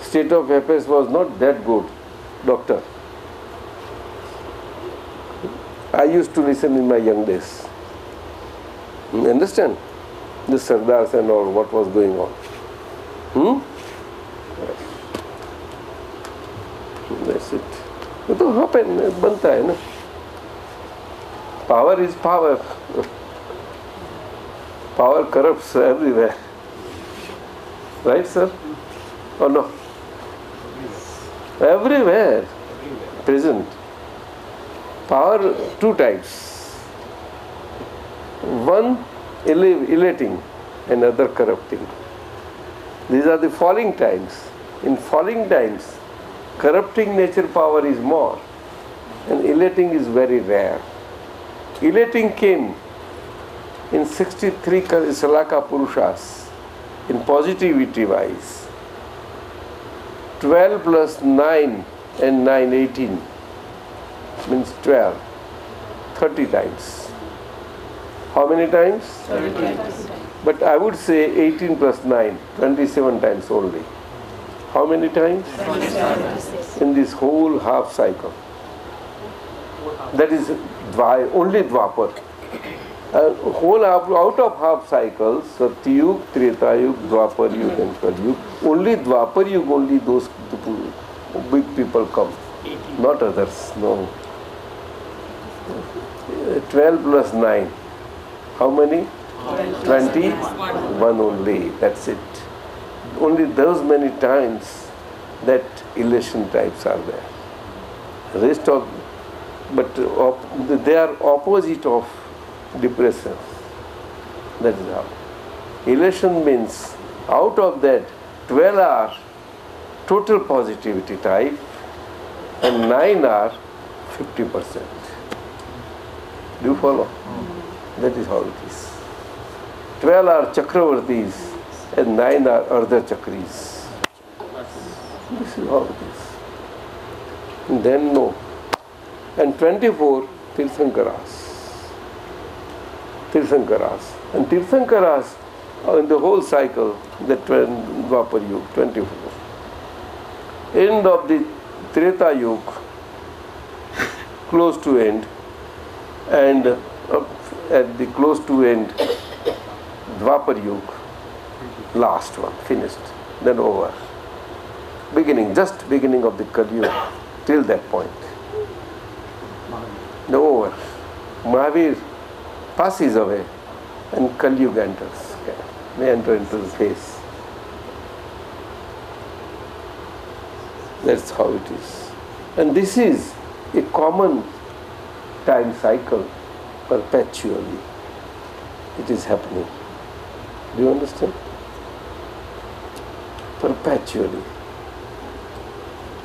A: state of affairs was not that good, doctor. I used to listen in my young days. You understand? The Sardars and all, what was going on. That's it. वो तो happen, बनता है ना. Power is power. Power corrupts everywhere. Right, sir? Or no? Everywhere. Present. Power, two types. One elating, another corrupting. These are the falling times. In falling times, corrupting nature power is more, and elating is very rare. Elating came in 63 Salaka Purushas, in positivity wise. 12 plus 9 and 9, 18 means 12, 30 times. How many times? 30 times. But I would say 18 plus 9, 27 times only. How many times? 26. In this whole half cycle. That is only Dwapar. Whole out of half cycles, Satyug, Tretayug, Dwapar Yug and Kalyug, only Dwapar Yug, only those big people come. Not others, no. 12 plus 9. How many? 21 only, that's it. Only those many times that elation types are there. Rest of, but they are opposite of depression. That is how. Elation means out of that 12 are total positivity type and 9 are 50%. Do you follow? That is how it is. 12 are Chakravartis and 9 are Ardha Chakris. This is how it is. And then no. And 24 Tirthankaras. And Tirthankaras in the whole cycle, the Dwapar Yuga, 24. End of the Treta Yuga, close to end, and at the close to end, Dwapar Yuga, last one, finished, then over. Just beginning of the Kali Yuga, till that point. Then over. Mahavir passes away, and Kali Yuga enters. They enter into the phase. That's how it is. And this is a common time cycle perpetually. It is happening. Do you understand? Perpetually.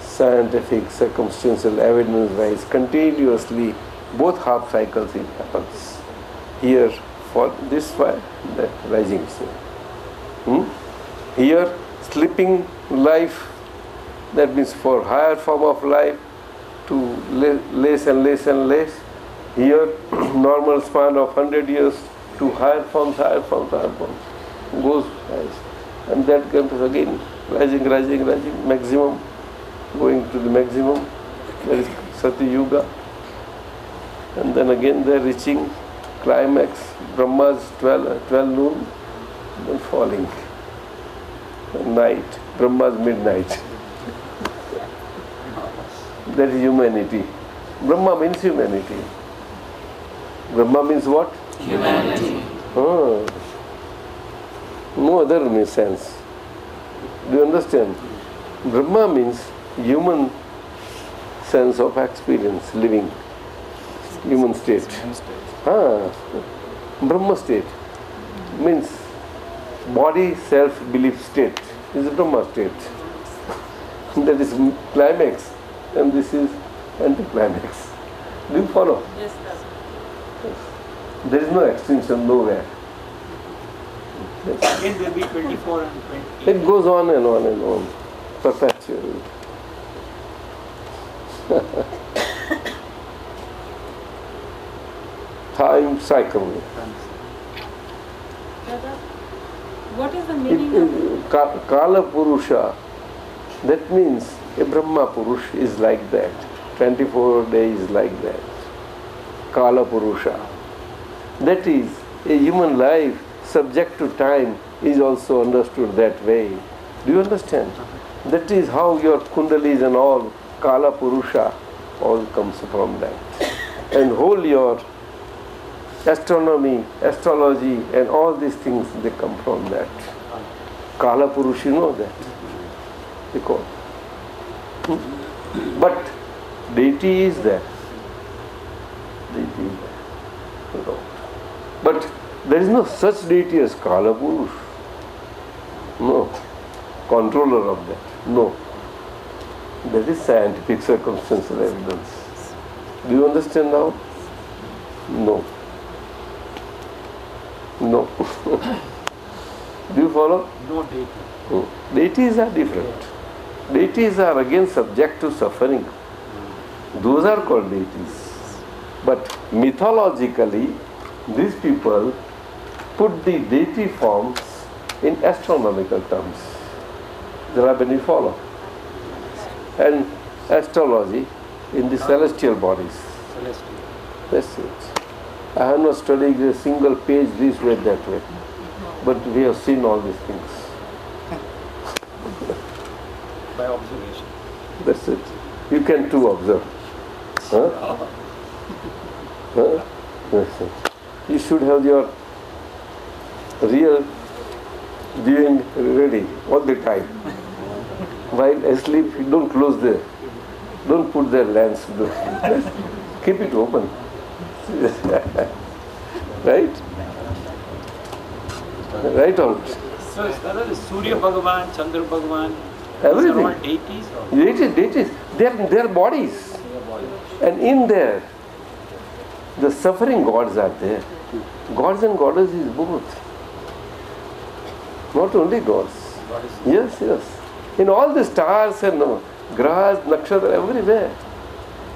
A: Scientific, circumstantial evidence rise continuously. Both half cycles it happens. Here for this fire, that rising sun. Here sleeping life, that means for higher form of life to less and less and less. Here normal span of 100 years to higher forms. Goes rise. And that comes again rising, maximum, going to the maximum. There is Sati Yuga. And then again they are reaching climax, Brahma's 12 noon, then falling. Night, Brahma's midnight. That is humanity. Brahma means humanity. Brahma means what?
B: Humanity.
A: No other sense. Do you understand? Brahma means human sense of experience, living. Human state. Brahma state means body self-belief state. This is Brahma state. That is climax, and this is anticlimax. Do you follow?
C: Yes, sir.
A: There is no extinction nowhere.
J: Again there will be 24 and 20.
A: It goes on and on and on, perpetually. Time cycle.
C: Dada, what is the meaning of
A: Kala Purusha, that means a Brahma Purush is like that. 24 days like that. Kala Purusha. That is, a human life subject to time is also understood that way. Do you understand? That is how your kundalis and all, Kala Purusha, all comes from that. And whole your astronomy, astrology and all these things, they come from that. Kala Purush, you know that. Because. But deity is there. Deity is there. No. But there is no such deity as Kala Purush. No. Controller of that. No. That is scientific circumstantial evidence. Do you understand now? No. No. Do you follow?
J: No deity.
A: Deities are different. Deities are again subject to suffering. Those are called deities. But mythologically, these people put the deity forms in astronomical terms. When you follow? And astrology in the celestial bodies. That's it. I have not studied a single page this way, that way. But we have seen all these things.
J: By observation.
A: That's it. You can too observe. Huh? Huh? That's it. You should have your real viewing ready all the time. While asleep, you don't close the, don't put the lens. Keep it open. Right? Right on.
J: So Dada, Surya Bhagavan, Chandra Bhagavan,
A: Everything.
J: these are all deities?
A: Deities. They are bodies. And in there, the suffering gods are there. Gods and goddesses both. Not only gods. Yes, yes. In all the stars and grahas, nakshatra, everywhere.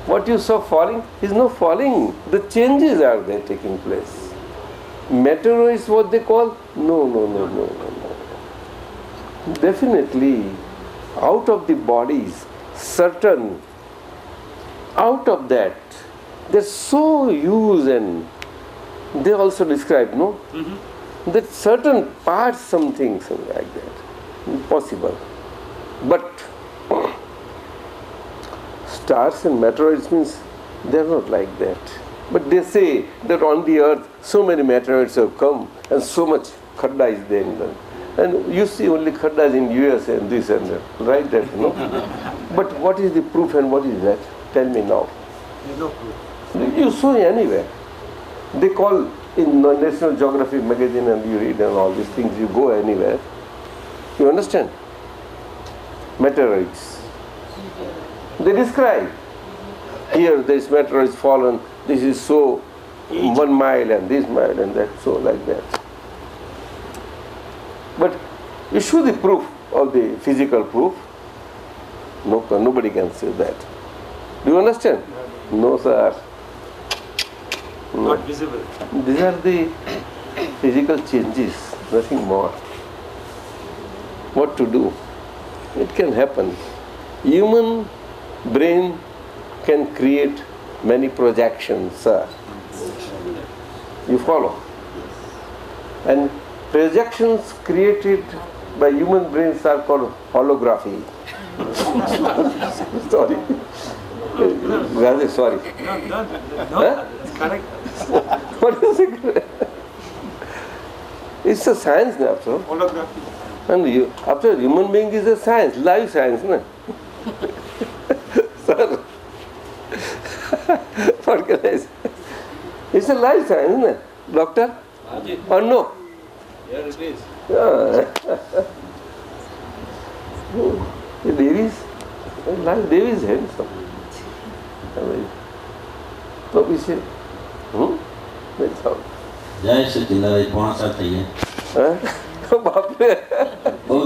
A: What you saw falling is not falling. The changes are there taking place. Meteor is what they call? No. Definitely, out of the bodies, certain, out of that, they're so used, and they also describe, no? Mm-hmm. That certain parts, something like that, possible. But stars and meteoroids means they're not like that. But they say that on the earth so many meteorites have come and so much khadda is there in them. And you see only khaddas in US and this and that, right? That, no? But what is the proof and what is that? Tell me now.
J: There's no proof.
A: You saw anywhere. They call in National Geographic magazine and you read and all these things, you go anywhere. You understand? Meteorites. They describe. Here this meteor is fallen, this is so 1 mile and this mile and that, so like that. But you show the proof of the physical proof. No, nobody can say that. Do you understand? No, sir. No.
J: Not visible.
A: These are the physical changes, nothing more. What to do? It can happen. Human brain can create many projections, sir. You follow? And projections created by human brains are called holography. Sorry. Rather sorry.
J: No,
A: Huh?
J: it's correct.
A: What is it? It's a science now, after all.
J: Holography.
A: And after human being is a science, live science, no? Sir, what can I say? It's a live science, isn't it, doctor? Or no?
K: Here it is.
A: Devi is handsome. तो पीछे that's all.
L: जय सचिंद्र 5 साल चाहिए
A: बाप रे
L: બહુ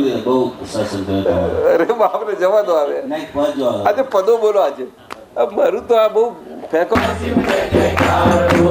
L: શાસન કરે
A: અરે બાપ રે જવા દો હવે
L: નહીં પહોંચો
A: આજે પદો બોલો આજે મારું તો આ બહુ ફેંકો
M: જયકારો